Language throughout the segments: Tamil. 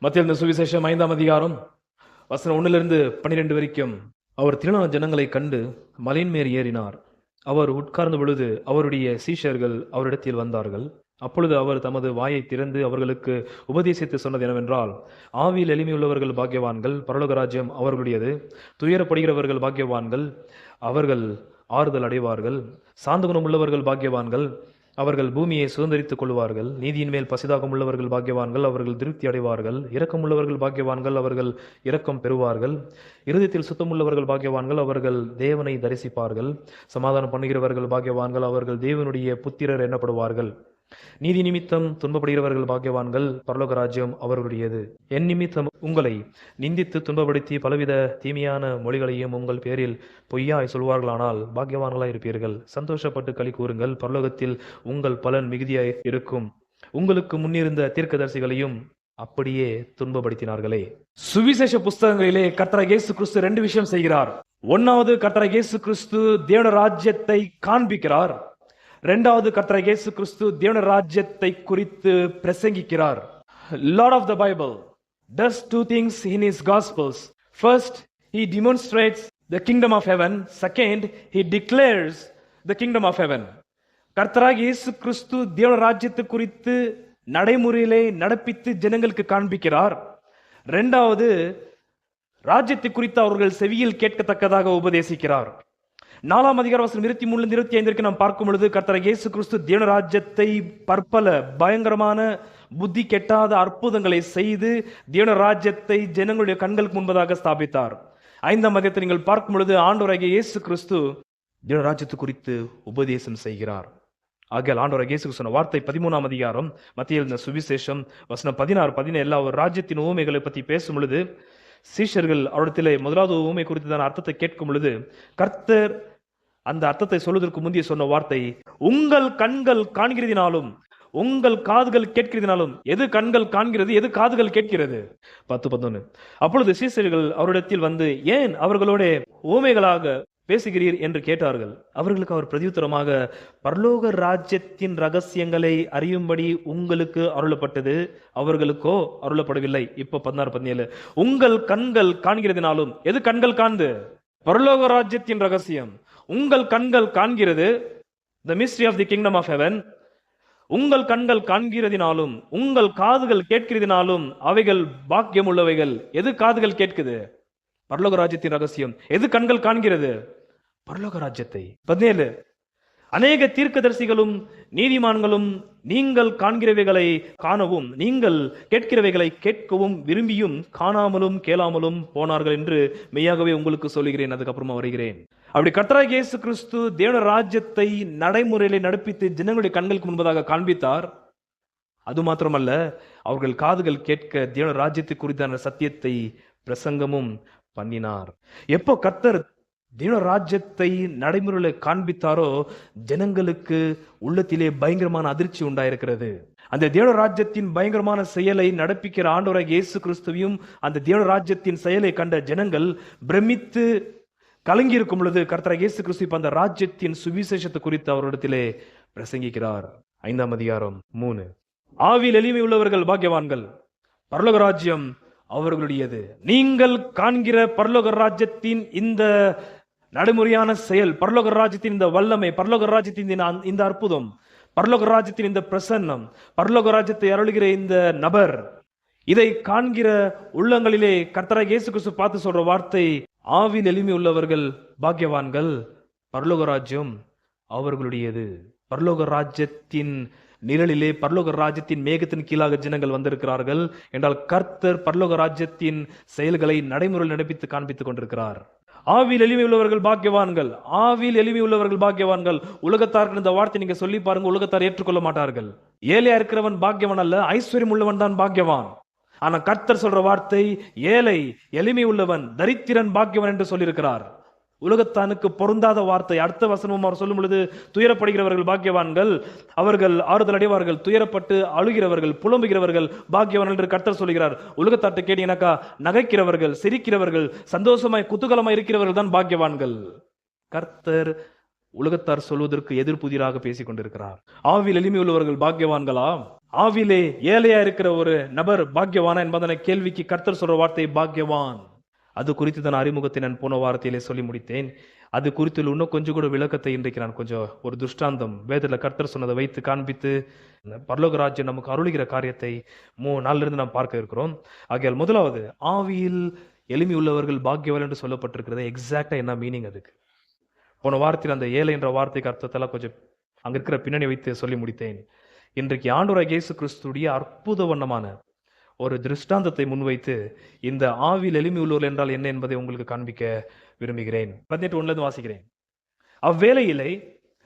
மத்திய சுவிசேஷம் 5ஆம் அதிகாரம் வசனம் 1 12 வரைக்கும். அவர் திரளான ஜனங்களை கண்டு மலையின் மேல் ஏறினார். அவர் உட்கார்ந்த பொழுது அவருடைய சீஷர்கள் அவரிடத்தில் வந்தார்கள். அப்பொழுது அவர் தமது வாயை திறந்து அவர்களுக்கு உபதேசித்து சொன்னது என்னவென்றால், ஆவியில் எளிமையுள்ளவர்கள் பாக்கியவான்கள், பரலோக ராஜ்யம் அவர்களுடையது. துயரப்படுகிறவர்கள் பாக்கியவான்கள், அவர்கள் ஆறுதல் அடைவார்கள். சாந்த குணம் உள்ளவர்கள் பாக்கியவான்கள், அவர்கள் பூமியை சுதந்திரித்துக் கொள்வார்கள். நீதியின் மேல் பசிதாகம் உள்ளவர்கள் பாக்கியவான்கள், அவர்கள் திருப்தி அடைவார்கள். இரக்கம் உள்ளவர்கள் பாக்கியவான்கள், அவர்கள் இரக்கம் பெறுவார்கள். இருதயத்தில் சுத்தமுள்ளவர்கள் பாக்கியவான்கள், அவர்கள் தேவனை தரிசிப்பார்கள். சமாதானம் பண்ணுகிறவர்கள் பாக்கியவான்கள், அவர்கள் தேவனுடைய புத்திரர் எனப்படுவார்கள். நீதி நிமித்தம் துன்பப்படுகிறவர்கள் பாக்கியவான்கள், பரலோக ராஜ்யம் அவர்களுடையது. என் நிமித்தம் உங்களை நிந்தித்து துன்பப்படுத்தி பலவித தீமையான மொழிகளையும் உங்கள் பேரில் பொய்யாய் சொல்வார்களானால் பாக்கியவான்களாய் இருப்பீர்கள். சந்தோஷப்பட்டு களி கூறுங்கள், பரலோகத்தில் உங்கள் பலன் மிகுதியாய் இருக்கும். உங்களுக்கு முன்னிருந்த தீர்க்கதரிசிகளையும் அப்படியே துன்பப்படுத்தினார்களே. சுவிசேஷ புஸ்தகங்களிலே கர்த்தராகிய இயேசு கிறிஸ்து 2 விஷயம் செய்கிறார். 1வது, கர்த்தராகிய இயேசு கிறிஸ்து தேவ ராஜ்யத்தை காண்பிக்கிறார். 2வது, கர்த்தராகிய இயேசு கிறிஸ்து தேவ ராஜ்யத்தை குறித்து பிரசங்கிக்கிறார். Lord of the Bible does 2 things in his gospels. First, he demonstrates the kingdom of heaven. Second, he declares the kingdom of heaven. கர்த்தராகிய இயேசு கிறிஸ்து தேவ ராஜ்யத்தை குறித்து நடைமுறையிலே நடப்பித்து ஜனங்களுக்கு காண்பிக்கிறார். 2வது, ராஜ்யத்தை குறித்து அவர்கள் செவியில் கேட்கத்தக்கதாக உபதேசிக்கிறார். 4ஆம் அதிகாரம் வசனம் 23 25 நாம் பார்க்கும் பொழுது கர்த்தராகிய இயேசு கிறிஸ்து தேவ ராஜ்யத்தை பற்பல பயங்கரமான புத்தி கெட்டாத அற்புதங்களை செய்து தேவ ராஜ்யத்தை ஜனங்களுடைய கண்களுக்கு முன்பதாக ஸ்தாபித்தார். 5ஆம் அதிகாரத்தை நீங்கள் பார்க்கும் பொழுது ஆண்டவராகிய இயேசு கிறிஸ்து தேவ ராஜ்யத்தை குறித்து உபதேசம் செய்கிறார். ஆகையால் ஆண்டவராகிய இயேசு சொன்ன வார்த்தை 13ஆம் அதிகாரம் மத்திய சுவிசேஷம் வசனம் 16 17 ஒரு ராஜ்யத்தின் ஊமைகளை பற்றி பேசும் பொழுது சீஷர்கள் அவரிடத்திலே முதலாவது ஊமை குறித்துதான் அர்த்தத்தை கேட்கும் பொழுது கர்த்தர் அந்த அர்த்தத்தை சொல்வதற்கு முந்தைய சொன்ன வார்த்தை, உங்கள் கண்கள் காண்கிறதினாலும் உங்கள் காதுகள் கேட்கிறதினாலும். எது கண்கள் காண்கிறது, எது காதுகள் கேட்கிறது? 10:11. அப்பொழுது சீஷர்கள் அவரிடத்தில் வந்து, ஏன் அவர்களோட ஊமைகளாக பேசுகிறீர் என்று கேட்டார்கள். அவர்களுக்கு அவர் பிரதியுத்தரமாக, பரலோக ராஜ்யத்தின் ரகசியங்களை அறியும்படி உங்களுக்கு அருளப்பட்டது, அவர்களுக்கோ அருளப்படவில்லை. இப்போ 16-17. உங்கள் கண்கள் காண்கிறதினாலும். எது கண்கள் காண்து? பரலோக ராஜ்யத்தின் ரகசியம். உங்கள் கண்கள் காண்கிறது, the mystery of the kingdom of heaven. உங்கள் கண்கள் காண்கிறதினாலும் உங்கள் காதுகள் கேட்கிறதினாலும் அவைகள் பாக்கியம் உள்ளவைகள். எது காதுகள் கேட்குது? பரலோக ராஜ்யத்தின் ரகசியம். எது கண்கள் காண்கிறது? பரலோக ராஜ்யத்தை. 17. அநேக தீர்க்கதரிசிகளும் நீதிமான்களும் நீங்கள் காண்கிறவைகளை காணவும் நீங்கள் கேட்கிறவைகளை கேட்கவும் விரும்பியும் காணாமலும் கேளாமலும் போனார்கள் என்று மெய்யாகவே உங்களுக்கு சொல்லுகிறேன். அதுக்கப்புறமா வருகிறேன். அப்படி கர்த்தராகிய இயேசு கிறிஸ்து தேவ ராஜ்யத்தை நடைமுறையிலே நடப்பித்து ஜனங்களுடைய கண்களுக்கு முன்பதாக காண்பித்தார். அது மாத்திரமல்ல, அவர்கள் காதுகள் கேட்க தேவ ராஜ்யத்தை குறித்தான சத்தியத்தை பிரசங்கமும் பண்ணினார். எப்போ கர்த்தர் தேவ ராஜ்யத்தை நடைமுறையில காண்பித்தாரோ ஜனங்களுக்கு உள்ளத்திலே பயங்கரமான அதிர்ச்சி உண்டாயிருக்கிறது. அந்த தேவ ராஜ்யத்தின் பயங்கரமான செயலை நடப்பிக்கிற ஆண்டவராகிய இயேசு கிறிஸ்துவையும் அந்த தேவ ராஜ்யத்தின் செயலை கண்ட ஜனங்கள் பிரமித்து கலங்கி இருக்கும் பொழுது கர்த்தராகிய இயேசு கிறிஸ்து அந்த ராஜ்யத்தின் சுவிசேஷத்தை குறித்து அவரிடத்திலே பிரசங்கிக்கிறார். 5ஆம் அதிகாரம் 3. ஆவியில் எளிமை உள்ளவர்கள் பாக்கியவான்கள், பரலோக ராஜ்யம் அவர்களுடையது. நீங்கள் காண்கிற பரலோக ராஜ்யத்தின் இந்த நடைமுறையான செயல், பரலோக ராஜ்யத்தின் இந்த வல்லமை, பரலோக ராஜ்யத்தின் இந்த அற்புதம், பரலோக ராஜ்யத்தின் இந்த பிரசன்னம், பரலோக ராஜ்யத்தை அருளுகிற இந்த நபர், இதை காண்கிற உள்ளங்களிலே கர்த்தராகிய இயேசு கிறிஸ்து பார்த்து சொல்ற வார்த்தை, ஆவியில் எளிமை உள்ளவர்கள் பாக்கியவான்கள், பரலோக ராஜ்யம் அவர்களுடையது. பரலோக ராஜ்யத்தின் நிழலிலே, பரலோக ராஜ்யத்தின் மேகத்தின் கீழாக ஜனங்கள் வந்திருக்கிறார்கள் என்றால் கர்த்தர் பரலோக ராஜ்யத்தின் செயல்களை நடைமுறையில் நடப்பித்து காண்பித்துக் கொண்டிருக்கிறார். ஆவியில் எளிமை உள்ளவர்கள் பாக்கியவான்கள், ஆவியில் எளிமை உள்ளவர்கள் பாக்கியவான்கள். உலகத்தாருக்கு இந்த வார்த்தை நீங்க சொல்லி பாருங்க, உலகத்தார் ஏற்றுக்கொள்ள மாட்டார்கள். ஏழையா இருக்கிறவன் பாக்கியவான் அல்ல, ஐஸ்வர்யம் உள்ளவன் தான் பாக்கியவான். ஆனா கர்த்தர் சொல்ற வார்த்தை, ஏழை எளிமை உள்ளவன் தரித்திரன் பாக்கியவன் என்று சொல்லியிருக்கிறார். உலகத்தானுக்கு பொருந்தாத வார்த்தை. அடுத்த வசனமும் அவர் சொல்லும் பொழுது, துயரப்படுகிறவர்கள் பாக்கியவான்கள், அவர்கள் ஆறுதல் அடைவார்கள். துயரப்பட்டு அழுகிறவர்கள் புலம்புகிறவர்கள் பாக்கியவான் என்று கர்த்தர் சொல்கிறார். உலகத்தாட்டை கேட்டீங்கன்னாக்கா நகைக்கிறவர்கள், சிரிக்கிறவர்கள், சந்தோஷமாய் குதூகலமாய் இருக்கிறவர்கள் தான் பாக்கியவான்கள். கர்த்தர் உலகத்தார் சொல்வதற்கு எதிர் புதிராக பேசிக் கொண்டிருக்கிறார். ஆவியில் எளிமை உள்ளவர்கள் பாக்கியவான்களா? ஆவிலே ஏழையா இருக்கிற ஒரு நபர் பாக்கியவானா என்பதனை கேள்விக்கு கர்த்தர் சொல்ற வார்த்தை பாக்கியவான். அது குறித்து தான் அறிமுகத்தை நான் போன வாரத்திலே சொல்லி முடித்தேன். அது குறித்து இன்னும் கொஞ்சம் கூட விளக்கத்தை இன்றைக்கு நான் கொஞ்சம் ஒரு துஷ்டாந்தம் வேதத்தில் கர்த்தர் சொன்னதை வைத்து காண்பித்து பரலோக ராஜ்யம் நமக்கு அருளுகிற காரியத்தை 3 நாளிலிருந்து நாம் பார்க்க இருக்கிறோம். ஆகையால் முதலாவது, ஆவியில் எளிமை உள்ளவர்கள் பாக்கியவான் என்று சொல்லப்பட்டிருக்கிறது. எக்ஸாக்டா என்ன மீனிங் அதுக்கு? போன வாரத்தில் அந்த ஏழை என்ற வார்த்தைக்கு அர்த்தத்தெல்லாம் கொஞ்சம் அங்க இருக்கிற பின்னணி வைத்து சொல்லி முடித்தேன். இன்றைக்கு ஆண்டவராகிய இயேசு கிறிஸ்துடைய அற்புத வண்ணமான ஒரு திருஷ்டாந்தத்தை முன்வைத்து இந்த ஆவியில் எளிமை உள்ளவர்கள் என்றால் என்ன என்பதை உங்களுக்கு காண்பிக்க விரும்புகிறேன். 18:1 வாசிக்கிறேன். அவ்வேளையிலே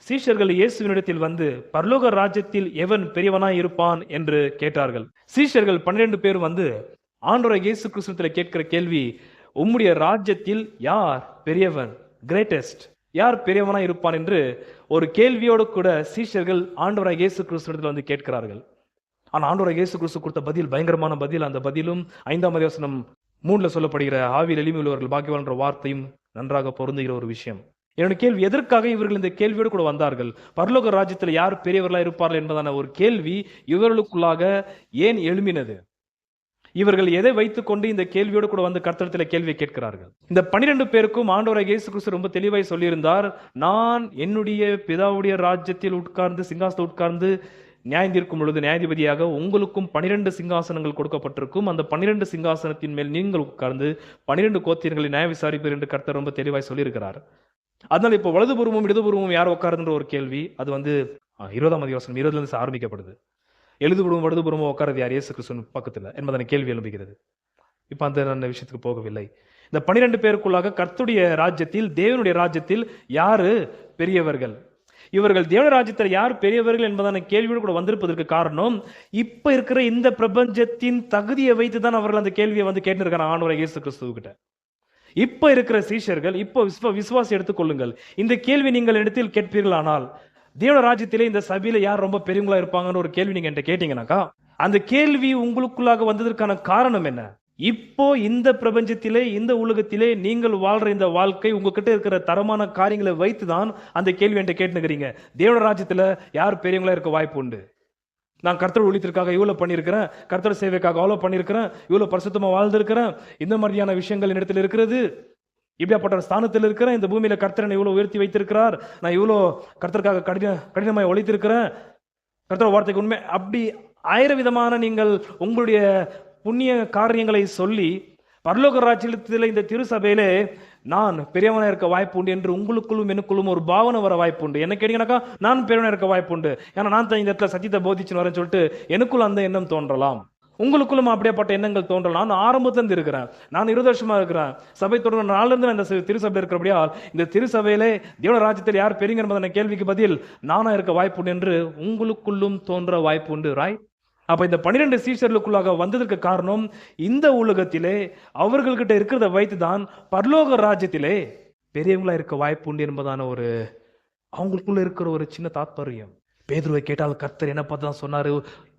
சீஷர்கள் இயேசுவினிடத்தில் வந்து பரலோக ராஜ்யத்தில் எவன் பெரியவனாய் இருப்பான் என்று கேட்டார்கள். சீஷர்கள் 12 பேர் வந்து ஆண்டவராகிய இயேசு கிறிஸ்துவிடத்தில் கேட்கிற கேள்வி, உம்முடைய ராஜ்யத்தில் யார் பெரியவன், கிரேட்டஸ்ட், யார் பெரியவனாய் இருப்பான் என்று ஒரு கேள்வியோடு கூட சீஷர்கள் ஆண்டவராகிய இயேசு கிறிஸ்துவிடத்தில் வந்து கேட்கிறார்கள். ஆனா ஆண்டவராகிய இயேசு கிறிஸ்து கொடுத்த பதில் பயங்கரமான பதில். அந்த பதிலும் 5ஆம் வசனம் 3 சொல்லப்படுகிற ஆவியில் எளிமை உள்ளவர்கள் பாக்கியவான் என்ற வார்த்தையும் நன்றாக பொருந்துகிற ஒரு விஷயம். என்னுடைய கேள்வி, எதற்காக இவர்கள் இந்த கேள்வியோடு கூட வந்தார்கள்? பரலோக ராஜ்யத்தில் யார் பெரியவர்களாக இருப்பார்கள் என்பதான ஒரு கேள்வி இவர்களுக்குள்ளாக ஏன் எழும்பினது? இவர்கள் எதை வைத்துக் கொண்டு இந்த கேள்வியோடு கூட வந்து கர்த்தரிடத்தில் கேள்வியை கேட்கிறார்கள்? இந்த 12 பேருக்கும் ஆண்டவராகிய இயேசு கிறிஸ்து ரொம்ப தெளிவாய் சொல்லியிருந்தார், நான் என்னுடைய பிதாவுடைய ராஜ்யத்தில் உட்கார்ந்து சிங்காசனத்தில் உட்கார்ந்து நியாயம் தீர்க்கும் பொழுது நியாயாதிபதியாக உங்களுக்கும் 12 சிங்காசனங்கள் கொடுக்கப்பட்டிருக்கும். அந்த 12 சிங்காசனத்தின் மேல் நீங்கள் உட்கார்ந்து 12 கோத்திரங்களை நியாய விசாரிப்பீர் என்று கர்த்தர் ரொம்ப தெளிவாய் சொல்லியிருக்கிறார். அதனால இப்போ வலதுபுறமும் இடதுபுறமும் யார் உட்காருன்ற ஒரு கேள்வி, அது வந்து 20ஆம் வசனம் 20 ஆரம்பிக்கப்படுது. எழுதுபுறமும் வலதுபுறமும் உட்காரது யார்? இயேசு கிறிஸ்து பக்கத்தில் என்பதனை கேள்வி எழுப்புகிறது. இப்ப அந்த விஷயத்துக்கு போகவில்லை. இந்த 12 பேருக்குள்ளாக கர்த்தருடைய ராஜ்யத்தில், தேவனுடைய ராஜ்யத்தில் யாரு பெரியவர்கள்? இவர்கள் தேவனுடைய ராஜ்யத்தில் யார் பெரியவர்கள் என்பதான கேள்வியோடு கூட வந்திருப்பதற்கு காரணம், இப்ப இருக்கிற இந்த பிரபஞ்சத்தின் தகுதியை வைத்து தான் அவர்கள் அந்த கேள்வியை வந்து கேட்டிருக்கிறாங்க ஆண்டவராகிய இயேசு கிறிஸ்துவிட்ட. இப்ப இருக்கிற சீஷர்கள், இப்போ விசுவாசி எடுத்துக்கொள்ளுங்கள், இந்த கேள்வி நீங்கள் இடத்தில் கேட்பீர்கள். ஆனால் தேவனுடைய ராஜ்யத்திலே இந்த சபையில யார் ரொம்ப பெரியவங்களா இருப்பாங்கன்னு ஒரு கேள்வி நீங்க என்கிட்ட கேட்டீங்கன்னாக்கா, அந்த கேள்வி உங்களுக்குள்ளாக வந்ததற்கான காரணம் என்ன? இப்போ இந்த பிரபஞ்சத்திலே, இந்த உலகத்திலே நீங்கள் வாழ்ற இந்த வாழ்க்கை, உங்ககிட்ட இருக்கிற தரமான காரியங்களை வைத்துதான் அந்த கேள்வி என்கிட்ட கேட்டுக்கிறீங்க. தேவனுடைய ராஜ்யத்துல யார் பெரியவங்களா இருக்க வாய்ப்பு உண்டு? நான் கர்த்தர் ஊழியத்திற்காக இவ்வளவு பண்ணியிருக்கிறேன், கர்த்தர் சேவைக்காக அவ்வளவு பண்ணியிருக்கிறேன், இவ்வளவு பரிசுத்தமா வாழ்ந்திருக்கிறேன், இந்த மாதிரியான விஷயங்கள் என்னிடத்தில் இருக்கிறது, இப்படியாப்பட்ட ஸ்தானத்தில் இருக்கிறேன், இந்த பூமியில கர்த்தர் என்னை இவ்வளவு உயர்த்தி வைத்திருக்கிறார், நான் இவ்வளோ கர்த்தருக்காக கடினமாய் உழைத்திருக்கிறேன், கர்த்தர் வார்த்தைக்கு உண்மை, அப்படி 1000 விதமான நீங்கள் உங்களுடைய புண்ணிய காரியங்களை சொல்லி பரலோக ராஜ்யத்தில் இந்த திருசபையிலே நான் பெரியவனா இருக்க வாய்ப்பு உண்டு என்று உங்களுக்குள்ளும் எனக்குள்ளும் ஒரு பாவனை வர வாய்ப்பு உண்டு. என்ன கேட்டீங்கன்னாக்கா, நான் பெரியவனா இருக்க வாய்ப்பு உண்டு, ஏன்னா நான் தான் இந்த இடத்துல சத்தியத்தை போதிச்சுன்னு வரேன்னு சொல்லிட்டு எனக்குள்ள அந்த எண்ணம் தோன்றலாம். உங்களுக்குள்ளும் அப்படியேப்பட்ட எண்ணங்கள் தோன்றலாம். நான் ஆரம்பத்திலிருந்து இருக்கிறேன், நான் 20 வருஷமா இருக்கிறேன், சபை தொடர்ந்து நாளிலிருந்து நான் இந்த திருசபை இருக்கிறபடியால் இந்த திருசபையிலே தேவனுடைய ராஜ்யத்தில் யார் பெரியங்க என்பதான கேள்விக்கு பதில் நானா இருக்க வாய்ப்பு உண்டு என்று உங்களுக்குள்ளும் தோன்ற வாய்ப்பு உண்டு. ரைட்? அப்ப இந்த 12 சீஷர்களுக்குள்ளாக வந்ததற்கு காரணம், இந்த உலகத்திலே அவர்கள்கிட்ட இருக்கிறத வைத்துதான் பரலோக ராஜ்யத்திலே பெரியவங்களா இருக்க வாய்ப்பு உண்டு என்பதான ஒரு அவங்களுக்குள்ள இருக்கிற ஒரு சின்ன தாத்பரியம். பேதுருவை கேட்டால் கர்த்தர் என்ன பார்த்து தான் சொன்னாரு,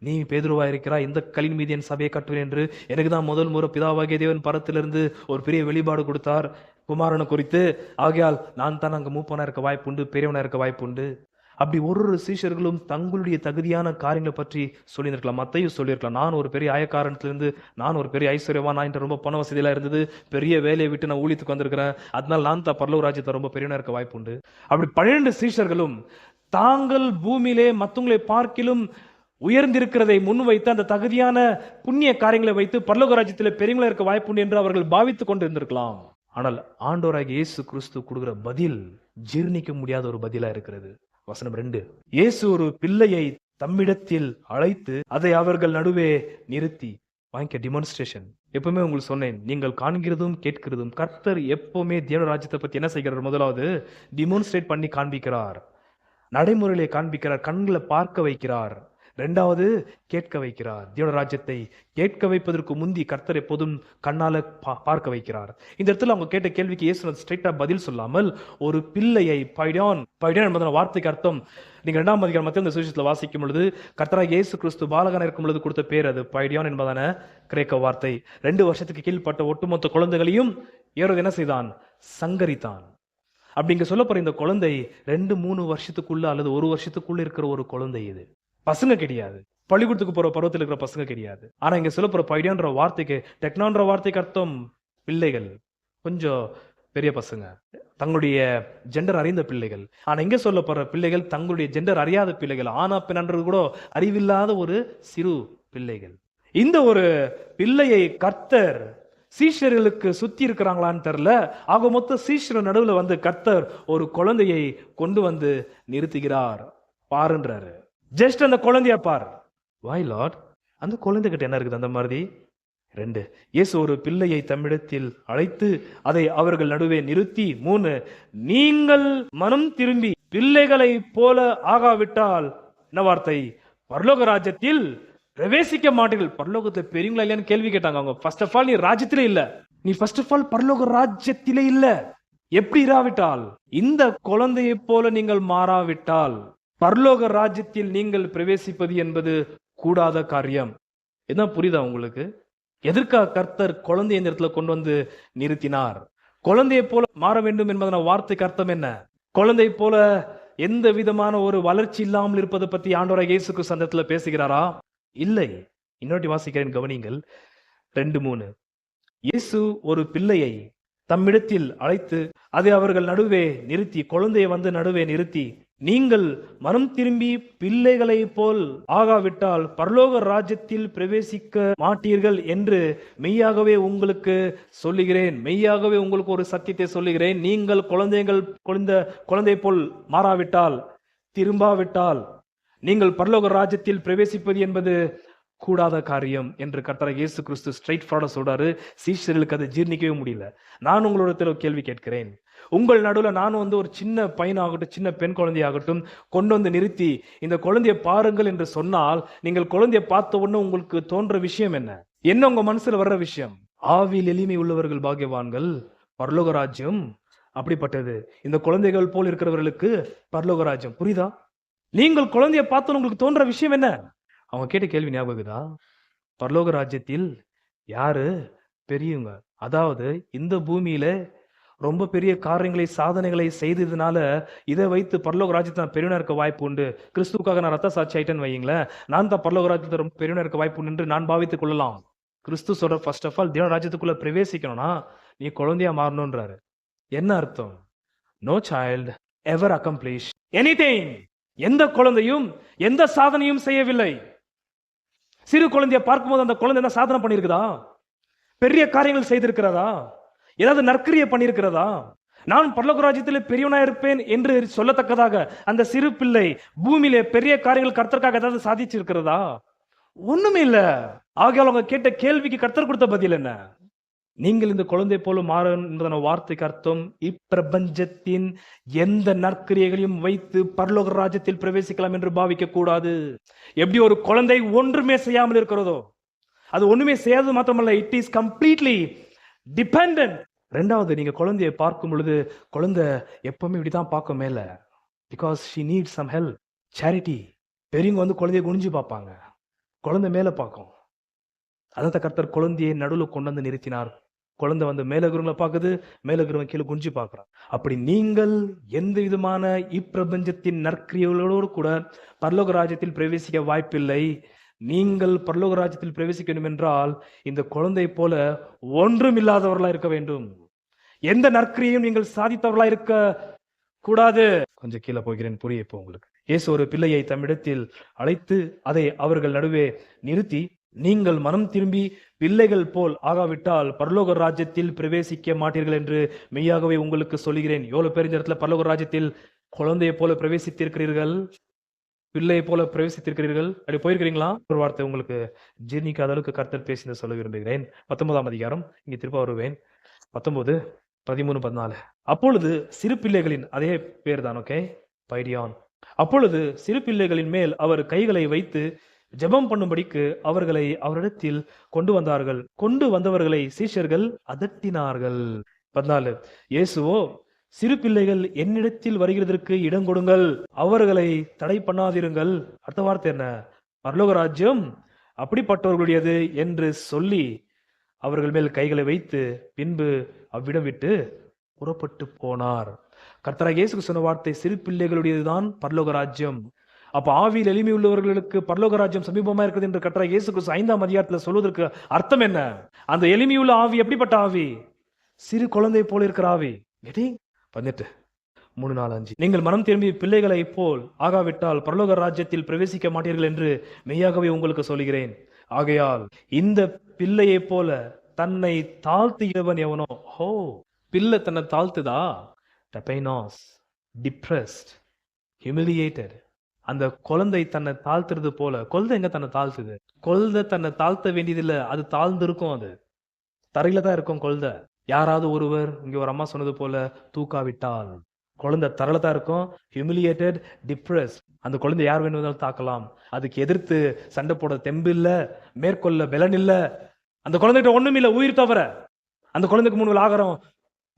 நீ பேதுருவா இருக்கிறா, இந்த கல்லின் மீது என் சபையை கட்டுவேன் என்று. எனக்கு தான் முதல் முறை பிதாவாகிய தேவன் பரத்திலிருந்து ஒரு பெரிய வெளிப்பாடு கொடுத்தார் குமாரனை குறித்து. ஆகையால் நான் தான் அங்க மூப்பனா இருக்க வாய்ப்பு உண்டு, பெரியவனா இருக்க வாய்ப்பு உண்டு. அப்படி ஒரு சீஷர்களும் தங்களுடைய தகுதியான காரியங்களை பற்றி சொல்லியிருக்கலாம். மத்தையும் சொல்லியிருக்கலாம், நான் ஒரு பெரிய ஆயக்காரத்திலிருந்து, நான் ஒரு பெரிய ஐஸ்வர்யவான், நான் ரொம்ப பண வசதியெல்லாம் இருந்தது, பெரிய வேலையை விட்டு நான் ஊழியத்துக்கு வந்திருக்கிறேன், அதனால நான் தான் பரலோக ராஜ்யத்தை ரொம்ப பெரியவனா இருக்க வாய்ப்பு உண்டு. அப்படி 12 சீஷர்களும் தாங்கள் பூமியிலே மற்றவங்களை பார்க்கிலும் உயர்ந்திருக்கிறதை முன்வைத்து அந்த தகுதியான புண்ணிய காரியங்களை வைத்து பரலோக ராஜ்யத்தில் பெரியவங்களா இருக்க வாய்ப்பு உண்டு என்று அவர்கள் பாவித்துக் கொண்டு இருந்திருக்கலாம். ஆனால் ஆண்டவராகிய இயேசு கிறிஸ்து கொடுக்கிற பதில் ஜீர்ணிக்க முடியாத ஒரு பதிலா இருக்கிறது. வசனம் 2, இயேசு ஒரு பிள்ளையை தம்மிடத்தில் அழைத்து அதை அவர்கள் நடுவே நிறுத்தி, வாங்கிக்க டெமான்ஸ்ட்ரேஷன். எப்பவுமே உங்களுக்கு சொன்னேன், நீங்கள் காண்கிறதும் கேட்கிறதும், கர்த்தர் எப்பவுமே தேவ ராஜ்யத்தை பத்தி என்ன செய்கிறார்? முதலாவது டெமான்ஸ்ட்ரேட் பண்ணி காண்பிக்கிறார், நடைமுறையிலே காண்பிக்கிறார், கண்களை பார்க்க வைக்கிறார். 2வது கேட்க வைக்கிறார். தேவ ராஜ்யத்தை கேட்க வைப்பதற்கு முந்தி கர்த்தர் எப்போதும் கண்ணால பார்க்க வைக்கிறார். இந்த இடத்துல அவங்க கேட்ட கேள்விக்கு இயேசு ஸ்ட்ரைட்டா பதில் சொல்லாமல் ஒரு பிள்ளையை பைடான் என்பதான வார்த்தைக்கு அர்த்தம், நீங்க 2ஆம் அதிகாரம் மத்திய சுவிசேஷத்துல வாசிக்கும் பொழுது கர்த்தராகிய இயேசு கிறிஸ்து பாலகனா இருக்கும் பொழுது கொடுத்த பேர் அது பைடான் என்பதான கிரேக்க வார்த்தை. 2 வருஷத்துக்கு கீழ்பட்ட ஒட்டுமொத்த குழந்தைகளையும் ஏரோது என்ன செய்தான்? சங்கரித்தான். அப்படிங்க சொல்ல போற இந்த குழந்தை 2-3 வருஷத்துக்குள்ள அல்லது 1 வருஷத்துக்குள்ள இருக்கிற ஒரு குழந்தை இது. பசங்க கிடையாது. பள்ளிக்கூடத்துக்கு போற பருவத்தில் இருக்கிற பசங்க கிடையாது. ஆனா இங்க சொல்ல போற பைடியான்ற வார்த்தைக்கு, டெக்னான்ற வார்த்தைக்கு அர்த்தம் பிள்ளைகள். கொஞ்சம் பெரிய பசங்க. தங்களுடைய ஜெண்டர் அறிந்த பிள்ளைகள். ஆனா இங்க சொல்ல போற பிள்ளைகள் தங்களுடைய ஜெண்டர் அறியாத பிள்ளைகள். ஆனா பெண்ணான்றது கூட அறிவில்லாத ஒரு சிறு பிள்ளைகள். இந்த ஒரு பிள்ளையை கர்த்தர் சீஷர்களுக்கு சுத்தி இருக்கிறாங்களான்னு தெரியல. ஆக மொத்த சீஷர் நடுவுல வந்து கர்த்தர் ஒரு குழந்தையை கொண்டு வந்து நிறுத்துகிறார். பாருன்றாரு. ஜஸ்ட் அந்த குழந்தைய பார். வை லார்ட்? அந்த குழந்தைகிட்ட என்ன இருக்குது அந்த மாதிரி? 2. இயேசு ஒரு பிள்ளையை தம்மிடத்தில் அழைத்து அதை அவர்கள் நடுவே நிறுத்தி 3. நீங்கள் மனம் திரும்பி பிள்ளைகளை போல ஆகாவிட்டால் என்ன வார்த்தை? பரலோக ராஜ்யத்தில் பிரவேசிக்க மாட்டீர்கள். பரலோகத்தை பெரியவங்களா இல்லையான்னு கேள்வி கேட்டாங்க அவங்க. ஃபர்ஸ்ட் ஆஃப் ஆல் நீ ராஜ்யத்திலே இல்ல. நீ ஃபர்ஸ்ட் ஆஃப் ஆல் பரலோக ராஜ்யத்திலே இல்ல. எப்படி இராவிட்டால், இந்த குழந்தையை போல நீங்கள் மாறாவிட்டால் பரலோக ராஜ்யத்தில் நீங்கள் பிரவேசிப்பது என்பது கூடாத காரியம். என்ன புரியுதா உங்களுக்கு? எதற்காக கர்த்தர் குழந்தையை இந்த இடத்துல கொண்டு வந்து நிறுத்தினார்? குழந்தையை போல மாற வேண்டும் என்பதன வார்த்தைக்கு அர்த்தம் என்ன? குழந்தை போல எந்த விதமான ஒரு வளர்ச்சி இல்லாமல் இருப்பதை பத்தி ஆண்டவராகிய இயேசு கிறிஸ்து அந்த இடத்துல பேசுகிறாரா? இல்லை. இன்னொரு வாசிக்கிறேன், கவனிங்கள். 2-3. இயேசு ஒரு பிள்ளையை தம்மிடத்தில் அழைத்து அதை அவர்கள் நடுவே நிறுத்தி, குழந்தையை வந்து நடுவே நிறுத்தி, நீங்கள் மனம் திரும்பி பிள்ளைகளை போல் ஆகாவிட்டால் பரலோக ராஜ்யத்தில் பிரவேசிக்க மாட்டீர்கள் என்று மெய்யாகவே உங்களுக்கு சொல்லுகிறேன். மெய்யாகவே உங்களுக்கு ஒரு சத்தியத்தை சொல்லுகிறேன். நீங்கள் குழந்தை போல் மாறாவிட்டால், திரும்பாவிட்டால் நீங்கள் பரலோக ராஜ்யத்தில் பிரவேசிப்பது என்பது கூடாத காரியம் என்று கர்த்தராகிய இயேசு கிறிஸ்து ஸ்ட்ரைட் ஃபார்வர்டா சொல்றாரு. சீஷர்களுக்கு அதை ஜீர்ணிக்கவே முடியல. நான் உங்களோட கேள்வி கேட்கிறேன். உங்கள் நடுவில் நானும் வந்து ஒரு சின்ன பையனாகட்டும், சின்ன பெண் குழந்தையாகட்டும் கொண்டு வந்து நிறுத்தி இந்த குழந்தையை பாருங்கள் என்று சொன்னால், நீங்கள் குழந்தையை பார்த்த உடனே உங்களுக்கு தோன்ற விஷயம் என்ன? என்ன உங்க மனசுல வர்ற விஷயம்? ஆவியில் எளிமை உள்ளவர்கள் பாக்கியவான்கள், பரலோக ராஜ்யம் அப்படிப்பட்டது. இந்த குழந்தைகள் போல் இருக்கிறவர்களுக்கு பரலோக ராஜ்யம். புரியுதா? நீங்கள் குழந்தையை பார்த்து உங்களுக்கு தோன்ற விஷயம் என்ன? அவங்க கேட்ட கேள்வி ஞாபகம் இருக்குதா? பரலோக ராஜ்யத்தில் யாரு பெரியவங்க? அதாவது இந்த பூமியில ரொம்ப பெரிய காரியங்களை, சாதனைகளை செய்ததுனால இதை வைத்து பரலோக ராஜ்யத்தை நான் பெரியவனா இருக்க வாய்ப்பு உண்டு. கிறிஸ்துவுக்காக நான் ரத்த சாட்சி ஆயிட்டேன்னு வையுங்களேன், நான் தான் பரலோக ராஜ்யத்தை ரொம்ப பெரியவனா இருக்க வாய்ப்பு உண்டு என்று நான் பாவித்துக் கொள்ளலாம். கிறிஸ்து சொல்ற ஃபர்ஸ்ட் ஆஃப் ஆல் தேவ ராஜ்யத்துக்குள்ள பிரவேசிக்கணும்னா நீ குழந்தையா மாறணும்ன்றாரு. என்ன அர்த்தம்? நோ சைல்ட் எவர் அக்கம்ப்ளிஷ் எனிதிங். எந்த குழந்தையும் எந்த சாதனையும் செய்யவில்லை. சிறு குழந்தையை பார்க்கும்போது அந்த குழந்தை என்ன சாதனை பண்ணியிருக்குதா? பெரிய காரியங்கள் செய்திருக்கிறதா? ஏதாவது நற்கிரியை பண்ணியிருக்கிறதா? நான் பரலோக ராஜ்யத்தில் பெரியவனா இருப்பேன் என்று சொல்லத்தக்கதாக அந்த சிறு பிள்ளை பூமியிலே பெரிய காரியங்கள் கர்த்தருக்காக ஏதாவது சாதிச்சிருக்கிறதா? ஒண்ணுமே இல்ல. ஆகையால் அவங்க கேட்ட கேள்விக்கு கர்த்தர் கொடுத்த பதில் என்ன? நீங்கள் இந்த குழந்தை போல மாற என்பதன வார்த்தைக்கு அர்த்தம், இப்பிரபஞ்சத்தின் எந்த நற்கிரியைகளையும் வைத்து பரலோக ராஜ்யத்தில் பிரவேசிக்கலாம் என்று பாவிக்க கூடாது. எப்படி ஒரு குழந்தை ஒன்றுமே செய்யாமல் இருக்கிறதோ, அது ஒண்ணுமே செய்யாது மாத்திரமல்ல, இட் இஸ் கம்ப்ளீட்லி டிபெண்டன்ட். 2வது, நீங்க குழந்தையை பார்க்கும் பொழுது குழந்தை எப்பவுமே இப்படிதான் பார்க்கும் மேல. Because she need some help, charity. பெரியவங்க வந்து குழந்தைய குனிஞ்சு பார்ப்பாங்க, குழந்தை மேல பார்க்கும். அதான் கர்த்தர் குழந்தையை நடுவில் கொண்டு வந்து நிறுத்தினார். குழந்தை வந்து மேலகுறவங்களை பார்க்குது, மேலகுறவங்க கீழே குனிஞ்சு பார்க்கிறான். அப்படி நீங்கள் எந்த விதமான இப்பிரபஞ்சத்தின் நற்கிரியைகளோடு கூட பரலோக ராஜ்யத்தில் பிரவேசிக்க வாய்ப்பில்லை. நீங்கள் பரலோக ராஜ்யத்தில் பிரவேசிக்க வேண்டும் என்றால் இந்த குழந்தை போல ஒன்றும் இல்லாதவர்களா இருக்க வேண்டும். எந்த நற்கிரியையும் நீங்கள் சாதித்தவர்களா இருக்க கூடாது. கொஞ்சம் கீழே போகிறேன், புரிய இப்போ உங்களுக்கு. இயேசு ஒரு பிள்ளையை தம்மிடத்தில் அழைத்து அதை அவர்கள் நடுவே நிறுத்தி, நீங்கள் மனம் திரும்பி பிள்ளைகள் போல் ஆகாவிட்டால் பரலோக ராஜ்யத்தில் பிரவேசிக்க மாட்டீர்கள் என்று மெய்யாகவே உங்களுக்கு சொல்லுகிறேன். எவ்வளவு பேர் இந்த இடத்துல பரலோக ராஜ்யத்தில் குழந்தையை போல பிரவேசித்திருக்கிறீர்கள், பிள்ளையை போல பிரவேசித்திருக்கிறீர்கள்? அப்படி போயிருக்கிறீங்களா? ஒரு வார்த்தை உங்களுக்கு ஜீர்ணிக்காத அளவுக்கு கர்த்தர் பேசி சொல்ல விரும்புகிறேன். 19ஆம் அதிகாரம், இங்க திருப்ப வருவேன். 19, 13, 14. அப்பொழுது சிறு பிள்ளைகளின், அதே பேர் தான், ஓகே, பைடியான். அப்பொழுது சிறு பிள்ளைகளின் மேல் அவர் கைகளை வைத்து ஜெபம் பண்ணும்படிக்கு அவர்களை அவரிடத்தில் கொண்டு வந்தார்கள். கொண்டு வந்தவர்களை சீஷர்கள் அதட்டினார்கள். 14. இயேசுவோ, சிறு பிள்ளைகள் என்னிடத்தில் வருகிறதற்கு இடம் கொடுங்கள், அவர்களை தடை பண்ணாதிருங்கள். அடுத்த வார்த்தை என்ன? பரலோக ராஜ்யம் அப்படிப்பட்டவர்களுடையது என்று சொல்லி அவர்கள் மேல் கைகளை வைத்து பின்பு அவ்விடம் விட்டு புறப்பட்டு போனார். கர்த்தராகிய இயேசு சொன்ன வார்த்தை, சிறு பிள்ளைகளுடையதுதான் பரலோக ராஜ்யம். அப்ப ஆவியில் எளிமை உள்ளவர்களுக்கு பரலோக ராஜ்யம் சமீபமா இருக்குது என்று கர்த்தராகிய இயேசு கிறிஸ்து 5ஆம் அதிகாரத்தில் சொல்வதற்கு அர்த்தம் என்ன? அந்த எளிமையுள்ள ஆவி எப்படிப்பட்ட ஆவி? சிறு குழந்தை போல இருக்கிற ஆவி. 18 3, 4, 5. நீங்கள் மனம் திரும்பி பிள்ளைகளை போல் ஆகாவிட்டால் பரலோக ராஜ்யத்தில் பிரவேசிக்க மாட்டீர்கள் என்று மெய்யாகவே உங்களுக்கு சொல்கிறேன். ஆகையால் இந்த பிள்ளையை போல தன்னை தாழ்த்துகிறவன் எவனோ. பிள்ளை தன்னை தாழ்த்துதா? டபைனாஸ், டிப்ரெஸ்ட், ஹியூமிலியேட்டட். அந்த குழந்தை தன்னை தாழ்த்துறது போல. குழந்தை எங்க தன்னை தாழ்த்துது? குழந்தை தன்னை தாழ்த்த வேண்டியதில்லை, அது தாழ்ந்து இருக்கும். அது தரையில தான் இருக்கும் குழந்தை. யாராவது ஒருவர், இங்க ஒரு அம்மா சொன்னது போல, தூக்காவிட்டால் குழந்தை தரையில தான் இருக்கும். Humiliated, depressed. அந்த குழந்தை யார் வேணும்னாலும் தாக்கலாம். அதுக்கு எதிர்த்து சண்டை போட தெம்பு இல்ல, மேற்கொள்ள பலன் இல்ல. அந்த குழந்தைகிட்ட ஒண்ணும் இல்ல, உயிர் தவிர. அந்த குழந்தைக்கு 3 வேளை ஆகாரம்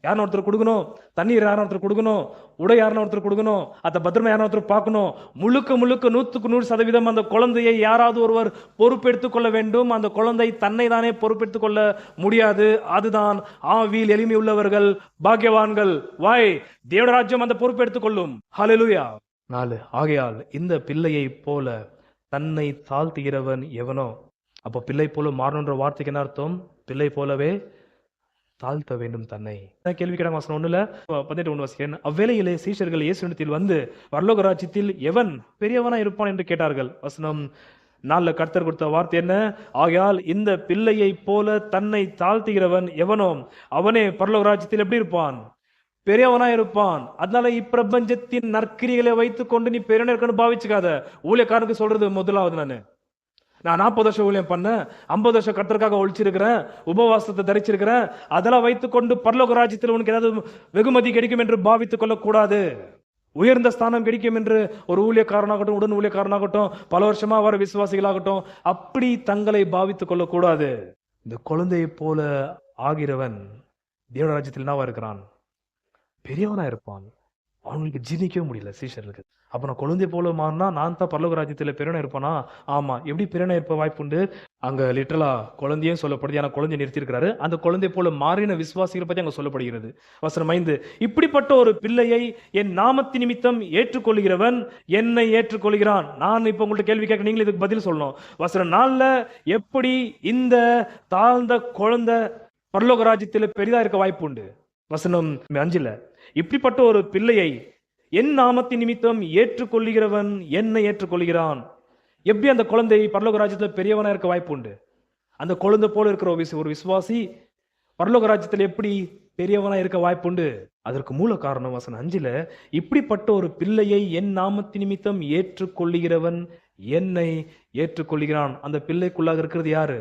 யாருன்னு ஒருத்தர் கொடுக்கணும், தண்ணீர் யாரும் ஒருத்தர் கொடுக்கணும், உடை யாருன்னு ஒருத்தர் கொடுக்கணும், அதை பத்திரமா யாரும் ஒருத்தர் பார்க்கணும். முழுக்க 100% அந்த குழந்தையை யாராவது ஒருவர் பொறுப்பெடுத்துக் கொள்ள வேண்டும். அந்த குழந்தை தன்னை தானே பொறுப்பெடுத்துக் கொள்ள முடியாது. அதுதான் ஆவியில் எளிமை உள்ளவர்கள் பாக்கியவான்கள். வாய் தேவனுடைய ராஜ்யம் அந்த பொறுப்பெடுத்துக் கொள்ளும். ஹல்லேலூயா. 4. ஆகையால் இந்த பிள்ளையை போல தன்னை தாழ்த்துகிறவன் எவனோ. அப்ப பிள்ளை போல மாறணுன்ற வார்த்தைக்கு என்ன அர்த்தம்? பிள்ளை போலவே தாழ்த்த வேண்டும் தன்னை. கேள்வி கேட்ட வசனம் 1ல 18 வாசிக்கிறேன். அவ்வேளையிலே சீஷர்கள் இயேசுவிடத்தில் வந்து, பரலோக ராஜ்யத்தில் எவன் பெரியவனா இருப்பான் என்று கேட்டார்கள். வசனம் 4ல கர்த்தர் கொடுத்த வார்த்தை என்ன? ஆகையால் இந்த பிள்ளையை போல தன்னை தாழ்த்துகிறவன் எவனோ அவனே பரலோக ராஜ்யத்தில் எப்படி இருப்பான்? பெரியவனா இருப்பான். அதனால இப்பிரபஞ்சத்தின் நற்கிரிகளை வைத்துக் கொண்டு நீ பெரியவனா இருக்கன்னு பாவிச்சுக்காத. ஊழியக்காரனுக்கு சொல்றது முதலாவது, நான் 40 வருஷம் ஊழியம் பண்ணேன், 50 வருஷம் கர்த்தருக்காக ஒழிச்சிருக்கிறேன், உபவாசத்தை தரிச்சிருக்கிறேன், அதெல்லாம் வைத்துக்கொண்டு பரலோக ராஜ்யத்தில் உனக்கு ஏதாவது வெகுமதி கிடைக்கும் என்று பாவித்துக் கொள்ளக்கூடாது. உயர்ந்த ஸ்தானம் கிடைக்கும் என்று ஒரு ஊழியக்காரனாகட்டும், உடன் ஊழியக்காரனாகட்டும், பல வருஷமா வர விசுவாசிகளாகட்டும் அப்படி தங்களை பாவித்துக் கொள்ளக்கூடாது. இந்த குழந்தையை போல ஆகிறவன் தேவ ராஜ்யத்தில் என்னவா இருக்கிறான்? பெரியவனா இருப்பான். அவங்களுக்கு ஜீர்ணிக்கவே முடியல சீஷர்களுக்கு. அப்ப நான் குழந்தை போல மாறினா நான் தான் பரலோக ராஜ்யத்துல பெரியவனா இருப்பானா? ஆமா. எப்படி பெரியவனா இருப்ப வாய்ப்புண்டு? அங்க லிட்டரலா குழந்தையும் சொல்லப்படுது. ஆனா குழந்தை நிறுத்திருக்கிறாரு. அந்த குழந்தை போல மாறின விசுவாசிகளை பத்தி அங்க சொல்லப்படுகிறது. வசனம் 5. இப்படிப்பட்ட ஒரு பிள்ளையை என் நாமத்தின் நிமித்தம் ஏற்றுக்கொள்கிறவன் என்னை ஏற்றுக்கொள்கிறான். நான் இப்ப உங்கள்ட்ட கேள்வி கேட்க, நீங்களும் இதுக்கு பதில் சொல்லணும். வசனம் 4ல எப்படி இந்த தாழ்ந்த குழந்தை பரலோக ராஜ்யத்துல பெரிதா இருக்க வாய்ப்பு உண்டு? வசனம் 5ல இப்படிப்பட்ட ஒரு பிள்ளையை என் நாமத்தின் நிமித்தம் ஏற்றுக்கொள்கிறவன் என்னை ஏற்றுக்கொள்கிறான். எப்படி அந்த குழந்தை பரலோக ராஜ்யத்துல பெரியவனா இருக்க வாய்ப்பு உண்டு? அந்த குழந்தை போல இருக்கிற ஒரு விசுவாசி பரலோக ராஜ்யத்துல எப்படி பெரியவனா இருக்க வாய்ப்பு உண்டு? அதற்கு மூல காரணம் வசனம் 5ல இப்படிப்பட்ட ஒரு பிள்ளையை என் நாமத்தின் நிமித்தம் ஏற்றுக்கொள்கிறவன் என்னை ஏற்றுக்கொள்கிறான். அந்த பிள்ளைக்குள்ளாக இருக்கிறது யாரு?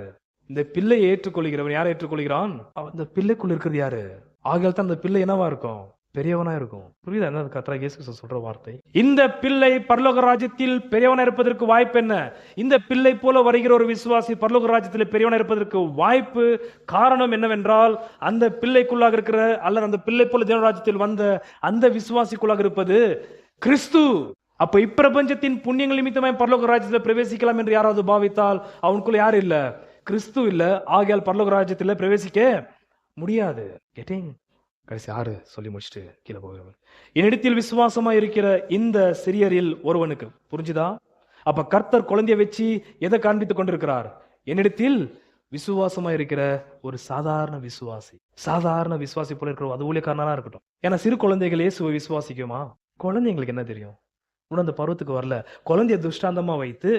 இந்த பிள்ளையை ஏற்றுக்கொள்கிறவன் யாரை ஏற்றுக்கொள்கிறான்? அந்த பிள்ளைக்குள்ள இருக்கிறது யாரு? ஆகையால் தான் அந்த பிள்ளை என்னவா இருக்கும்? பெரியவனா இருக்கும். புரியுதா என்ன கர்த்தராகிய இயேசு கிறிஸ்து சொல்ற வார்த்தை? இந்த பிள்ளை பரலோக ராஜ்யத்தில் பெரியவனா இருப்பதற்கு வாய்ப்பு என்ன? இந்த பிள்ளை போல வருகிற ஒரு விசுவாசி பரலோக ராஜ்யத்தில் பெரியவனா இருப்பதற்கு வாய்ப்பு காரணம் என்னவென்றால், அந்த பிள்ளைக்குள்ளாக இருக்கிற அல்லது அந்த பிள்ளை போல தேவ ராஜ்யத்தில் வந்த அந்த விசுவாசிக்குள்ளாக இருப்பது கிறிஸ்து. அப்ப இப்பிரபஞ்சத்தின் புண்ணியங்கள் நிமித்தமாய் பரலோக ராஜ்யத்தில் பிரவேசிக்கலாம் என்று யாராவது பாவித்தால் அவனுக்குள்ள யாரு இல்ல? கிறிஸ்து இல்ல. ஆகையால் பரலோக ராஜ்யத்தில் பிரவேசிக்க முடியாது. கடைசி 6 சொல்லி முடிச்சுட்டு கீழே போகிறவன். என்னிடத்தில் விசுவாசமா இருக்கிற இந்த சிறியரில் ஒருவனுக்கு. புரிஞ்சுதா? அப்ப கர்த்தர் குழந்தைய வச்சு எதை காண்பித்துக் கொண்டிருக்கிறார்? என்னிடத்தில் விசுவாசமா இருக்கிற ஒரு சாதாரண விசுவாசி. சாதாரண விசுவாசி போல இருக்கிற அது ஊழியக்காரனா இருக்கட்டும். ஏன்னா சிறு குழந்தைகள் இயேசுவை விசுவாசிக்குமா? குழந்தைங்களுக்கு என்ன தெரியும்? இன்னும் அந்த பருவத்துக்கு வரல. குழந்தைய துஷ்டாந்தமா வைத்து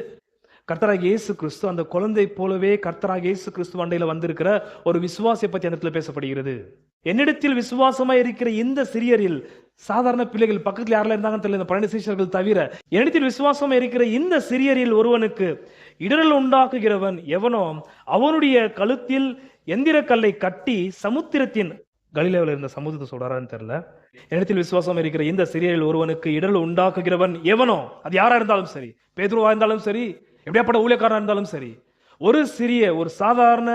கர்த்தராகிய இயேசு கிறிஸ்து அந்த குழந்தை போலவே கர்த்தராகிய இயேசு கிறிஸ்து அண்டையில வந்திருக்கிற ஒரு விசுவாசியை பத்தி அந்த இடத்துல பேசப்படுகிறது. என்னிடத்தில் விசுவாசமா இருக்கிற இந்த சிறியரில், சாதாரண பிள்ளைகள் பக்கத்துல யாரெல்லாம் இருந்தாங்கன்னு தெரியல, இந்த 12 சீஷர்கள் தவிர, என்னிடத்தில் விசுவாசமா இருக்கிற இந்த சிறியரில் ஒருவனுக்கு இடரல் உண்டாக்குகிறவன் எவனோ அவனுடைய கழுத்தில் எந்திர கல்லை கட்டி சமுத்திரத்தின் கலிலேயாவில் இருந்த சமுத்திரத்தை சொல்றாரான்னு தெரியல. என்னிடத்தில் விசுவாசம் இருக்கிற இந்த சிறியரில் ஒருவனுக்கு இடரல் உண்டாக்குகிறவன் எவனோ, அது யாரா இருந்தாலும் சரி, பேதுருவா இருந்தாலும் சரி, எப்படியாப்பட்ட ஊழியக்காரனா இருந்தாலும் சரி, ஒரு சாதாரண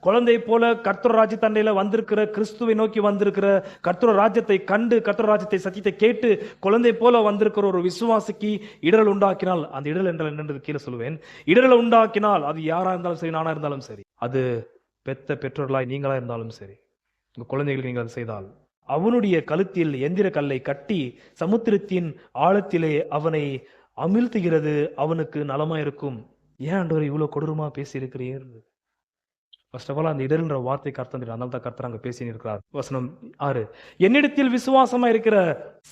குழந்தை போல கர்த்தர் ராஜ்ய தண்டையில வந்திருக்கிற, கிறிஸ்துவை நோக்கி வந்திருக்கிற, கர்த்தர் ராஜ்யத்தை கண்டு கர்த்தர் ராஜ்யத்தை சத்தியத்தை கேட்டு குழந்தை போல வந்திருக்கிற ஒரு விசுவாசிக்கு இடரல் உண்டாக்கினால், அந்த இடரல் என்றால் என்னன்றது கீழே சொல்லுவேன். இடரல் உண்டாக்கினால் அது யாரா இருந்தாலும் சரி, நானா இருந்தாலும் சரி, அது பெற்றோர்களாய் நீங்களா இருந்தாலும் சரி, உங்க குழந்தைகளுக்கு நீங்கள் அதை செய்தால் அவனுடைய கழுத்தில் எந்திர கல்லை கட்டி சமுத்திரத்தின் ஆழத்திலே அவனை அமிழ்த்துகிறது அவனுக்கு நலமாயிருக்கும். ஏன் ஆண்டவர் இவ்வளவு கொடூரமா பேசியிருக்கிறீர்? ஃபர்ஸ்ட் ஆஃப் ஆல் அந்த இடர்ன்ற வார்த்தைக்கு அர்த்தம் தெரியும். அதனால தான் கர்த்தர் அங்க பேசி இருக்கிறார். வசனம் 6, என்னிடத்தில் விசுவாசமா இருக்கிற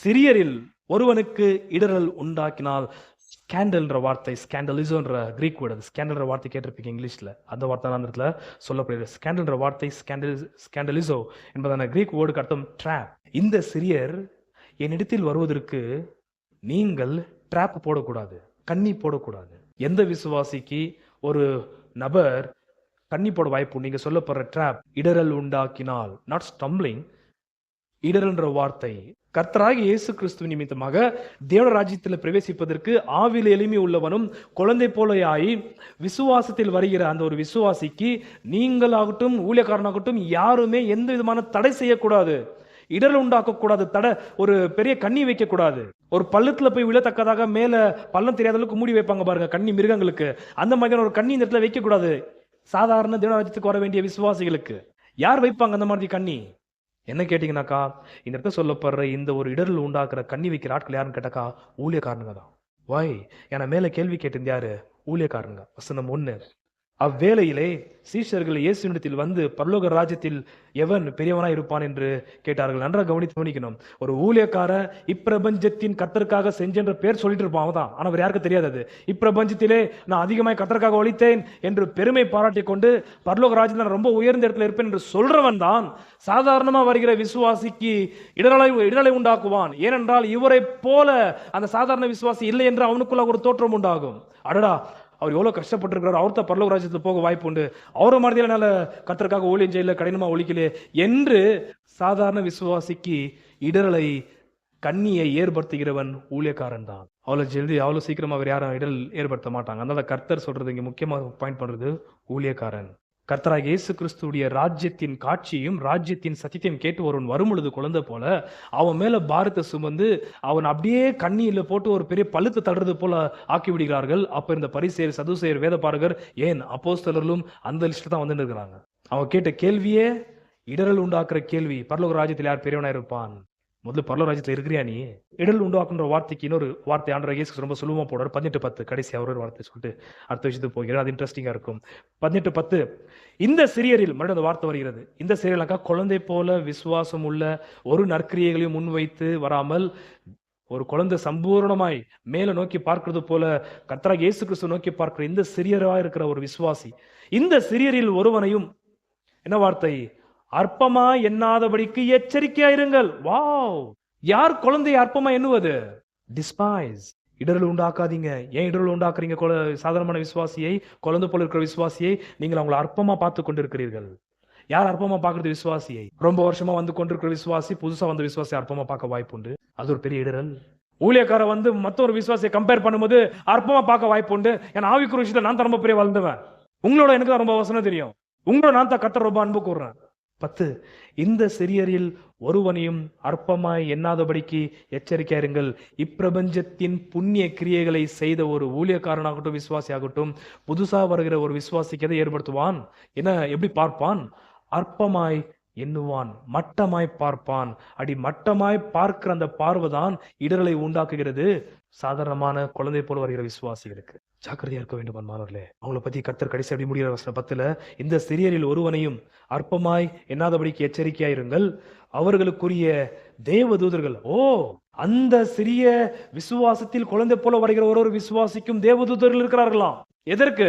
சிறியரில் ஒருவனுக்கு இடரல் உண்டாக்கினால். ஸ்கேண்டல்ன்ற வார்த்தை, ஸ்கேண்டலிசோன்ற கிரீக் வேர்டு. அது ஸ்கேண்டல்ன்ற வார்த்தை கேட்டிருப்பீங்க இங்கிலீஷ்ல. அந்த வார்த்தை தான் அந்த இடத்துல சொல்லப்படுகிறது. ஸ்கேண்டல்ன்ற வார்த்தை ஸ்கேண்டலிசோ என்பதான கிரீக் வேர்டுக்கு அர்த்தம் ட்ராப். இந்த சிறியர் என்னிடத்தில் வருவதற்கு நீங்கள் ட்ராப் போடக்கூடாது, கண்ணி போடக்கூடாது. எந்த விசுவாசிக்கு ஒரு நபர் கண்ணி போட வாய்ப்பு? நீங்க சொல்லப்படுற ட்ராப் இடரல் உண்டாக்கினால், நாட் ஸ்டம்பிளிங். இடரல்ன்ற வார்த்தை கர்த்தராகி இயேசு கிறிஸ்துவின் நிமித்தமாக தேவ ராஜ்யத்தில் பிரவேசிப்பதற்கு ஆவில எளிமை உள்ளவனும் குழந்தை போலையாய் விசுவாசத்தில் வருகிற அந்த ஒரு விசுவாசிக்கு நீங்களாகட்டும் ஊழியக்காரனாகட்டும் யாருமே எந்த விதமான தடை செய்யக்கூடாது, இடரல் உண்டாக்கக்கூடாது, தடை ஒரு பெரிய கண்ணி வைக்கக்கூடாது. ஒரு பள்ளத்துல போய் விழத்தக்கதாக மேல பள்ளம் தெரியாத அளவுக்கு மூடி வைப்பாங்க பாருங்க கண்ணி மிருகங்களுக்கு, அந்த மாதிரியான ஒரு கண்ணி இந்த இடத்துல வைக்கக்கூடாது. சாதாரண தேவராஜ்யத்துக்கு வர வேண்டிய விசுவாசிகளுக்கு யார் வைப்பாங்க அந்த மாதிரி கண்ணி? என்ன கேட்டீங்கன்னாக்கா, இந்த இடத்துல சொல்லப்படுற இந்த ஒரு இடரில் உண்டாக்குற கண்ணி வைக்கிற ஆட்கள் யாருன்னு கேட்டாக்கா ஊழியக்காரனுங்க தான். வாய் ஏன்னா மேல கேள்வி கேட்டிருந்த யாரு? ஊழியக்காரனுங்க. வசனம் 1, அவ்வேளையிலே சீஷர்கள் இயேசுவினிடத்தில் வந்து பரலோக ராஜ்யத்தில் எவன் பெரியவனாய் இருப்பான் என்று கேட்டார்கள். நன்றாக கவனிக்கணும். ஒரு ஊழியக்கார இப்பிரபஞ்சத்தின் கர்த்தருக்காக செஞ்சென்ற பேர் சொல்லிட்டு இருப்பான் அவன் தான். ஆனா அவர் யாருக்கு தெரியாது அது. இப்பிரபஞ்சத்திலே நான் அதிகமாய் கர்த்தருக்காக ஒழித்தேன் என்று பெருமை பாராட்டி கொண்டு பரலோக ராஜ்யத்தில் நான் ரொம்ப உயர்ந்த இடத்துல இருப்பேன் என்று சொல்றவன் தான் சாதாரணமா வருகிற விசுவாசிக்கு இடரலை உண்டாக்குவான். ஏனென்றால் இவரை போல அந்த சாதாரண விசுவாசி இல்லை என்று அவனுக்குள்ள ஒரு தோற்றம் உண்டாகும். அடடா அவர் எவ்வளவு கஷ்டப்பட்டிருக்கிறார், அவர் தான் பரலோக ராஜ்யத்தில் போக வாய்ப்பு உண்டு, அவரை மாதிரியான என்னால கர்த்தருக்காக ஊழியம் செய்யல, கடினமா ஒழிக்கலையே என்று சாதாரண விசுவாசிக்கு இடரலை கண்ணியை ஏற்படுத்துகிறவன் ஊழியக்காரன் தான். அவ்வளவு சீக்கிரமா அவர் யாரும் இடல் ஏற்படுத்த மாட்டாங்க. அதனால கர்த்தர் சொல்றது இங்க முக்கியமாக பாயிண்ட் பண்றது ஊழியக்காரன். கர்த்தராகிய இயேசு கிறிஸ்துவுடைய ராஜ்யத்தின் காட்சியும் ராஜ்யத்தின் சத்தியத்தையும் கேட்டு ஒருவன் வரும் பொழுது குழந்தை போல அவன் மேல பாரத்தை சுமந்து அவன் அப்படியே கண்ணியில போட்டு ஒரு பெரிய பழுத்து தடுறது போல ஆக்கி விடுகிறார்கள். அப்ப இந்த பரிசேயர் சதுசேயர் வேதபாரகர் ஏன் அப்போஸ்தலர்களும் அந்த லிஸ்ட்ல தான் வந்து இருக்கிறாங்க. அவன் கேட்ட கேள்வியே இடரல் உண்டாக்குற கேள்வி. பரலோக ராஜ்யத்தில் யார் பெரியவனா இருப்பான்? முதல்ல பரலோக ராஜ்யத்தில் இருக்கிறியா நீ? இடல் உண்டாக்குன்ற வார்த்தைக்கு இன்னொரு வார்த்தை ஆண்டவர் இயேசு ரொம்ப சுலபமா போடுறார். 18:10 கடைசி அவர் வார்த்தை சொல்லிட்டு அடுத்த விஷயத்துக்கு போகிறார். அது இன்ட்ரெஸ்டிங்கா இருக்கும். 18:10 இந்த சிறியரில் மறுபடியும் அந்த வார்த்தை வருகிறது. இந்த சிறியர்லாக்கா குழந்தை போல விசுவாசம் உள்ள ஒரு நற்கிரியைகளையும் முன்வைத்து வராமல் ஒரு குழந்தை சம்பூர்ணமாய் மேல நோக்கி பார்க்கிறது போல கர்த்தராகிய இயேசு கிறிஸ்து நோக்கி பார்க்கிற இந்த சிறியரா இருக்கிற ஒரு விசுவாசி, இந்த சிறியரில் ஒருவனையும் என்ன வார்த்தை? அற்பமா எண்ணாதபடிக்கு எச்சரிக்கையாயிருங்கள். வாவ், யார் குழந்தையை அற்பமா எண்ணுவது? டிஸ்பைஸ். இடரல் உண்டாக்காதீங்க. ஏன் இடரல் உண்டாக்குறீங்க? சாதாரணமான விசுவாசியை, குழந்தை போல இருக்கிற விசுவாசியை நீங்கள் அவங்களை அற்பமா பார்த்து கொண்டிருக்கிறீர்கள். யார் அற்பமா பார்க்கறது? விசுவாசியை. ரொம்ப வருஷமா வந்து கொண்டிருக்கிற விசுவாசி புதுசா வந்த விசுவாசி அற்பமா பார்க்க வாய்ப்பு உண்டு. அது ஒரு பெரிய இடரல். ஊழியக்கார வந்து மற்ற ஒரு விசுவாசியை கம்பேர் பண்ணும்போது அற்பமா பார்க்க வாய்ப்பு உண்டு. ஏன்னா ஆவிக்குரிய விஷயத்துல நான் தான் ரொம்ப பெரிய வளர்ந்தவன், உங்களோட எனக்கு தான் ரொம்ப வசனம் தெரியும், உங்களோட நான் தான் கர்த்தர் ரொம்ப அன்பு கூறுறேன். 10 இந்த சிறியரில் ஒருவனையும் அற்பமாய் எண்ணாதபடிக்கு எச்சரிக்கையாருங்கள். இப்பிரபஞ்சத்தின் புண்ணிய கிரியைகளை செய்த ஒரு ஊழியக்காரனாகட்டும் விசுவாசி ஆகட்டும் புதுசா வருகிற ஒரு விசுவாசிக்கு எதை ஏற்படுத்துவான்? என்ன எப்படி பார்ப்பான்? அற்பமாய் எண்ணுவான், மட்டமாய் பார்ப்பான். அடி மட்டமாய் பார்க்கிற அந்த பார்வைதான் இடரலை உண்டாக்குகிறது சாதாரணமான குழந்தை போல வருகிற விசுவாசிகளுக்கு. ஜாக்கிரதையா இருக்க வேண்டும் மாணவர்களே. அவங்கள பத்தி கர்த்தர் கடைசி அப்படி முடிகிற வசனம் 10 இந்த சிறியரில் ஒருவனையும் அற்பமாய் எண்ணாதபடிக்கு எச்சரிக்கையாயிருங்கள். அவர்களுக்குரிய தேவதூதர்கள். அந்த சிறிய விசுவாசத்தில் குழந்தை போல வருகிற ஒரு விசுவாசிக்கும் தேவதூதர்கள் இருக்கிறார்களாம். எதற்கு?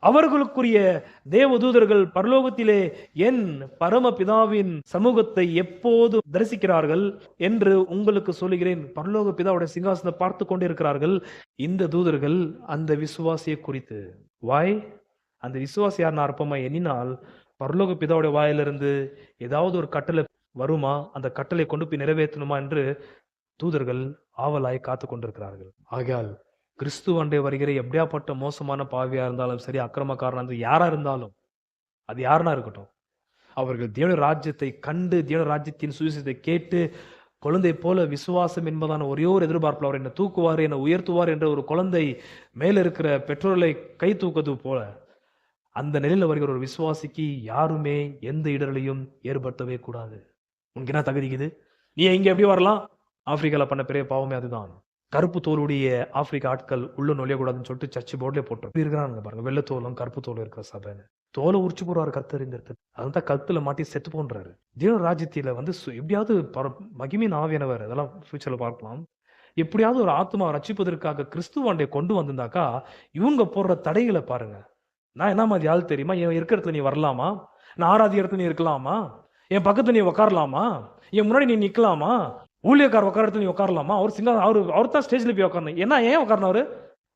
அவர்களுக்குரிய தேவதூதர்கள் பரலோகத்திலே என் பரமபிதாவின் சமூகத்தை எப்போது தரிசிக்கிறார்கள் என்று உங்களுக்கு சொல்லுகிறேன். பரலோக பிதாவுடைய சிங்காசனத்தை பார்த்து கொண்டே இருக்கிறார்கள் இந்த தூதர்கள் அந்த விசுவாசியை குறித்து. வாய் அந்த விசுவாசி யாருன்னு அற்பமா எண்ணினால் பரலோக பிதாவுடைய வாயிலிருந்து ஏதாவது ஒரு கட்டளை வருமா, அந்த கட்டளை கொண்டு போய் நிறைவேற்றணுமா என்று தூதர்கள் ஆவலாய் காத்து கொண்டிருக்கிறார்கள். ஆகையால் கிறிஸ்துவண்டை வருகிற எப்படியாப்பட்ட மோசமான பாவியா இருந்தாலும் சரி, அக்கிரமக்காரனா இருந்தாலும் யாரா இருந்தாலும், அது யாருன்னா இருக்கட்டும், அவர்கள் தேவ ராஜ்யத்தை கண்டு தேவ ராஜ்யத்தின் சுவிசேஷத்தை கேட்டு குழந்தை போல விசுவாசம் என்பதான ஒரே ஒரு எதிர்பார்ப்பில் அவர் என்னை தூக்குவார், என்னை உயர்த்துவார் என்ற ஒரு குழந்தை மேல இருக்கிற பெற்றோர்களை கை தூக்குவது போல அந்த நிலையில வருகிற ஒரு விசுவாசிக்கு யாருமே எந்த இடரையும் ஏற்படுத்தவே கூடாது. உனக்கு என்ன தகுதிக்குது? நீ இங்க எப்படி வரலாம்? ஆப்பிரிக்கால பண்ண பெரிய பாவமே அதுதான். கருப்பு தோலுடைய ஆப்பிரிக்க ஆட்கள் உள்ள நுழையக்கூடாதுன்னு சொல்லிட்டு சர்ச் போர்ட்லயே போட்டு இருக்கிறாங்க பாருங்க. வெள்ளை தோலும் கருப்பு தோலும் இருக்கிற சபைன்னு. தோலை உரிச்சு போடுவாரு கர்த்தர் இந்த இடத்துல. அதுதான் கழுத்துல மாட்டி செத்து போன்றாரு. தேவ ராஜ்யத்தில வந்து எப்படியாவது மகிமையின் ஆவியானவர், அதெல்லாம் ஃபியூச்சர்ல பார்க்கலாம். எப்படியாவது ஒரு ஆத்மாவை ரட்சிப்பதற்காக கிறிஸ்துவாண்டை கொண்டு வந்திருந்தாக்கா, இவங்க போடுற தடைகளை பாருங்க. நான் என்ன மாதிரி ஆள் தெரியுமா? என் இருக்கிற இடத்துல நீ வரலாமா? நான் ஆராதிக்கிற இடத்துல நீ இருக்கலாமா? என் பக்கத்துல நீ உட்காரலாமா? என் முன்னாடி நீ நிக்கலாமா? ஊழியக்கார உட்கார இடத்துல நீ உட்காரலாமா? அவர் சிங்க அவர் தான் ஸ்டேஜ்ல போய் உட்காரணும். என்ன ஏன் உட்காரணும் அவரு?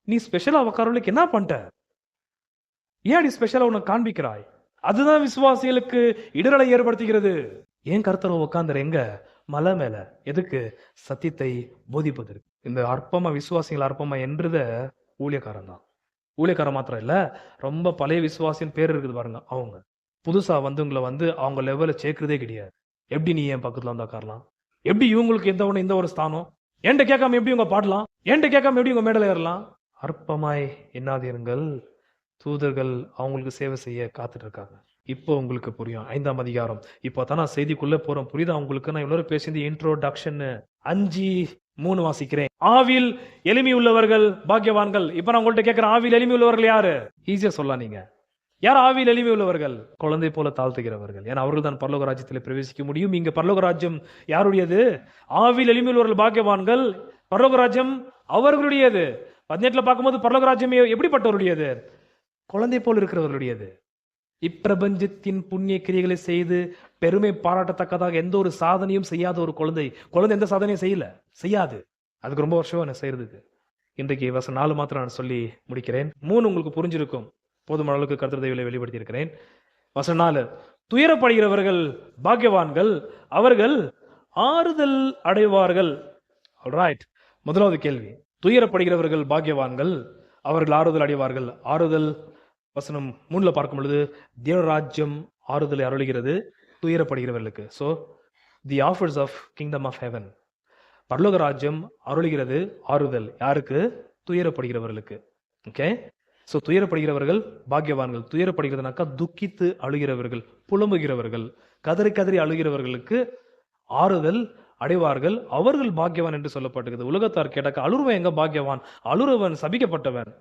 நீ ஸ்பெஷலா உட்காரவளுக்கு என்ன பண்ணிட்ட? ஏன் நீ ஸ்பெஷலா உன்னை காண்பிக்கிறாய்? அதுதான் விசுவாசிகளுக்கு இடரலை ஏற்படுத்துகிறது. ஏன் கர்த்தர் உட்கார்ந்தார் எங்க? மலை மேல. எதுக்கு? சத்தியத்தை போதிப்பதற்கு. இந்த அற்பமா விசுவாசிகள் அற்பமா என்றத ஊழியக்காரன் தான். ஊழியக்காரன் மாத்திரம் இல்ல, ரொம்ப பழைய விசுவாசின்னு பேர் இருக்குது பாருங்க அவங்க. புதுசா வந்தவங்களை வந்து அவங்க லெவல சேர்க்கிறதே கிடையாது. எப்படி நீ என் பக்கத்துல வந்து உட்காரலாம்? எப்படி இவங்களுக்கு இந்த ஒரு ஸ்தானம்? என்கிட்ட கேட்காம எப்படி இவங்க பாடலாம்? என்கிட்ட கேட்காம எப்படி இவங்க மேடல ஏறலாம்? அற்பமாய் எண்ணாதீருங்கள். தூதர்கள் அவங்களுக்கு சேவை செய்ய காத்துட்டு இருக்காங்க. இப்போ உங்களுக்கு புரியும். 5ஆம் அதிகாரம். இப்போ தான் நான் செய்திக்குள்ள போறேன். புரியுதா உங்களுக்கு? நான் இவ்வளவு பேசியது இன்ட்ரோடக்ஷன். 5:3 வாசிக்கிறேன். ஆவியில் எளிமை உள்ளவர்கள் பாக்கியவான்கள். இப்ப நான் உங்கள்ட்ட கேட்கிறேன், ஆவியில் எளிமை உள்ளவர்கள் யாரு? ஈஸியா சொல்லலாம். நீங்க யார் ஆவியில் எளிமை உள்ளவர்கள்? குழந்தை போல தாழ்த்துகிறவர்கள். ஏன்னா அவர்கள் தான் பரலோக ராஜ்யத்தில் பிரவேசிக்க முடியும். இங்க பரலோக ராஜ்யம் யாருடையது? ஆவியில் எளிமை உள்ளவர்கள் பாக்கியவான்கள். பரலோக ராஜ்யம் அவர்களுடையது. 18 பார்க்கும்போது பரலோக ராஜ்யம் எப்படிப்பட்டவருடையது? குழந்தை போல் இருக்கிறவர்களுடையது. இப்பிரபஞ்சத்தின் புண்ணிய கிரியைகளை செய்து பெருமை பாராட்டத்தக்கதாக எந்த ஒரு சாதனையும் செய்யாத ஒரு குழந்தை எந்த சாதனையும் செய்யாது. அதுக்கு ரொம்ப வருஷம் என்ன செய்யறதுக்கு. இன்றைக்கு வசனம் 4 மாத்திரம் நான் சொல்லி முடிக்கிறேன். 3 உங்களுக்கு புரிஞ்சிருக்கும். போதுமான அளவுக்கு கர்த்தர் தயவுல வெளிப்படுத்தி இருக்கிறேன். வசனம் 4. துயரப்படுகிறவர்கள் பாக்கியவான்கள், அவர்கள் ஆறுதல் அடைவார்கள். ஆல்ரைட். முதலாவது கேள்வி, துயரப்படுகிறவர்கள் பாக்கியவான்கள், அவர்கள் ஆறுதல் அடைவார்கள். ஆறுதல் வசனம் 3ல பார்க்கும் பொழுது தேவராஜ்யம் ஆறுதலை அருளுகிறது துயரப்படுகிறவர்களுக்கு. So the offers of kingdom of heaven, பரலோக ராஜ்யம் அருளுகிறது ஆறுதல் யாருக்கு? துயரப்படுகிறவர்களுக்கு. ஓகே. ஸோ துயரப்படுகிறவர்கள் பாக்கியவான்கள். துயரப்படுகிறதுனாக்கா துக்கித்து அழுகிறவர்கள், புலம்புகிறவர்கள், கதறி கதறி அழுகிறவர்களுக்கு ஆறுதல் அடைவார்கள், அவர்கள் பாக்கியவான் என்று சொல்லப்பட்டிருக்கிறது. உலகத்தார் கேட்டாக்க அழுறவன் எங்க பாக்கியவான்? அழுறவன் சபிக்கப்பட்டவன்.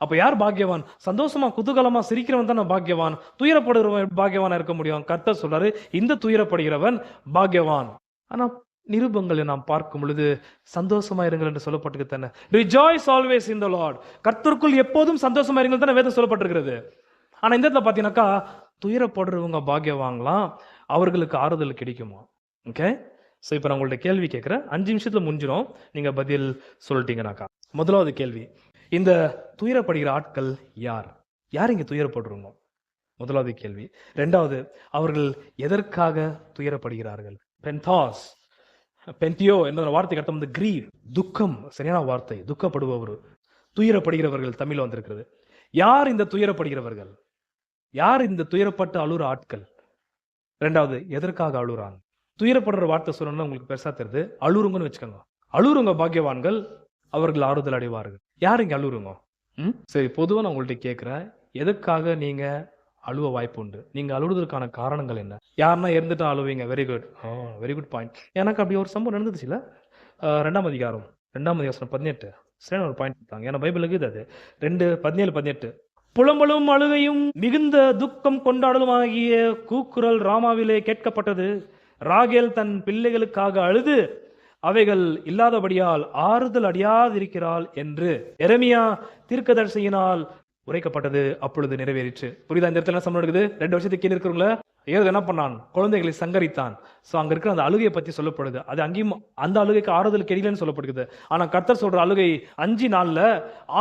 அப்ப யார் பாக்கியவான்? சந்தோஷமா குதூகலமா சிரிக்கிறவன் தான் பாக்கியவான். துயரப்படுகிறவன் பாக்கியவானா இருக்க முடியும்? கர்த்தர் சொல்றாரு, இந்த துயரப்படுகிறவன் பாக்கியவான். ஆனா நிருபங்களை நாம் பார்க்கும் பொழுது சந்தோஷமா இருங்கள் என்று சொல்லப்பட்டிருக்கு தானே. Rejoice always in the Lord. கர்த்தருக்குள் எப்போதும் சந்தோஷமா இருங்கள் தானே வேதம் சொல்லப்பட்டிருக்கிறது. ஆனா இந்த இடத்துல பாத்தீங்கன்னாக்கா துயரப்படுறவங்க பாக்கியவாங்களாம், அவர்களுக்கு ஆறுதல் கிடைக்குமா? ஓகே. ஸோ இப்போ நான் உங்கள்ட்ட கேள்வி கேட்குறேன். 5 நிமிஷத்துல முடிஞ்சிடும். நீங்க பதில் சொல்லிட்டீங்கன்னாக்கா. முதலாவது கேள்வி, இந்த துயரப்படுகிற ஆட்கள் யார்? யார் இங்க துயரப்படுறோங்க? முதலாவது கேள்வி. 2வது, அவர்கள் எதற்காக துயரப்படுகிறார்கள்? பென்தாஸ், பென்டியோ என்ற வார்த்தைக்கு அர்த்தம் வந்து கிரீவ், துக்கம். சரியான வார்த்தை, துக்கப்படுபவர். துயரப்படுகிறவர்கள் தமிழ்ல வந்திருக்கிறது. யார் இந்த துயரப்படுகிறவர்கள்? யார் இந்த துயரப்பட்டு அழுற ஆட்கள்? 2வது, எதற்காக அழுறாங்க? துயரப்படுற வார்த்தை சொல்லணும்னா உங்களுக்கு பெருசா தெரியுது. அழுறுங்கன்னு வச்சுக்கோங்க. அழுறுங்க பாக்கியவான்கள், அவர்கள் ஆறுதல் அடைவார்கள். யார் இங்க அழுறுங்க? சரி, பொதுவாக நான் உங்கள்கிட்ட கேட்குறேன், எதுக்காக நீங்க அழுவ வாய்ப்பு உண்டு? நீங்க அழுவதற்கான காரணங்கள் என்ன? யாருன்னா இருந்துட்டா அழுவீங்க. Very good, very good point. எனக்கு அப்படி ஒரு சம்பவம் நடந்துச்சுல. 2ஆம் அதிகாரம் 2ஆம் அதிகாரம் 18 சரி ஒரு பாயிண்ட் கொடுத்தாங்க. ஏன்னா பைபிள் இருக்குது அது. 2:17-18. புலம்பலும் அழுகையும் மிகுந்த துக்கம் கொண்டாடலும் ஆகிய கூக்குரல் ராமாவிலே கேட்கப்பட்டது. ராகேல் தன் பிள்ளைகளுக்காக அழுது அவைகள் இல்லாதபடியால் ஆறுதல் அடையாதிருக்கிறாள் என்று எரேமியா தீர்க்கதரிசியினால் உரைக்கப்பட்டது. அப்பொழுது நிறைவேறிற்று. புரியுதா? இந்த இடத்துல என்ன சம்பளம் இருக்குது? 2 வருஷத்துக்கு கீழே இருக்கிறவங்கள ஏதோ என்ன பண்ணான்? குழந்தைகளை சங்கரித்தான். ஸோ அங்க இருக்கிற அந்த அழுகையை பத்தி சொல்லப்படுது. அது அங்கேயும் அந்த அழுகைக்கு ஆறுதல் கிடைக்கலன்னு சொல்லப்படுகிறது. ஆனா கர்த்தர் சொல்ற அழுகை 5 நாள்ல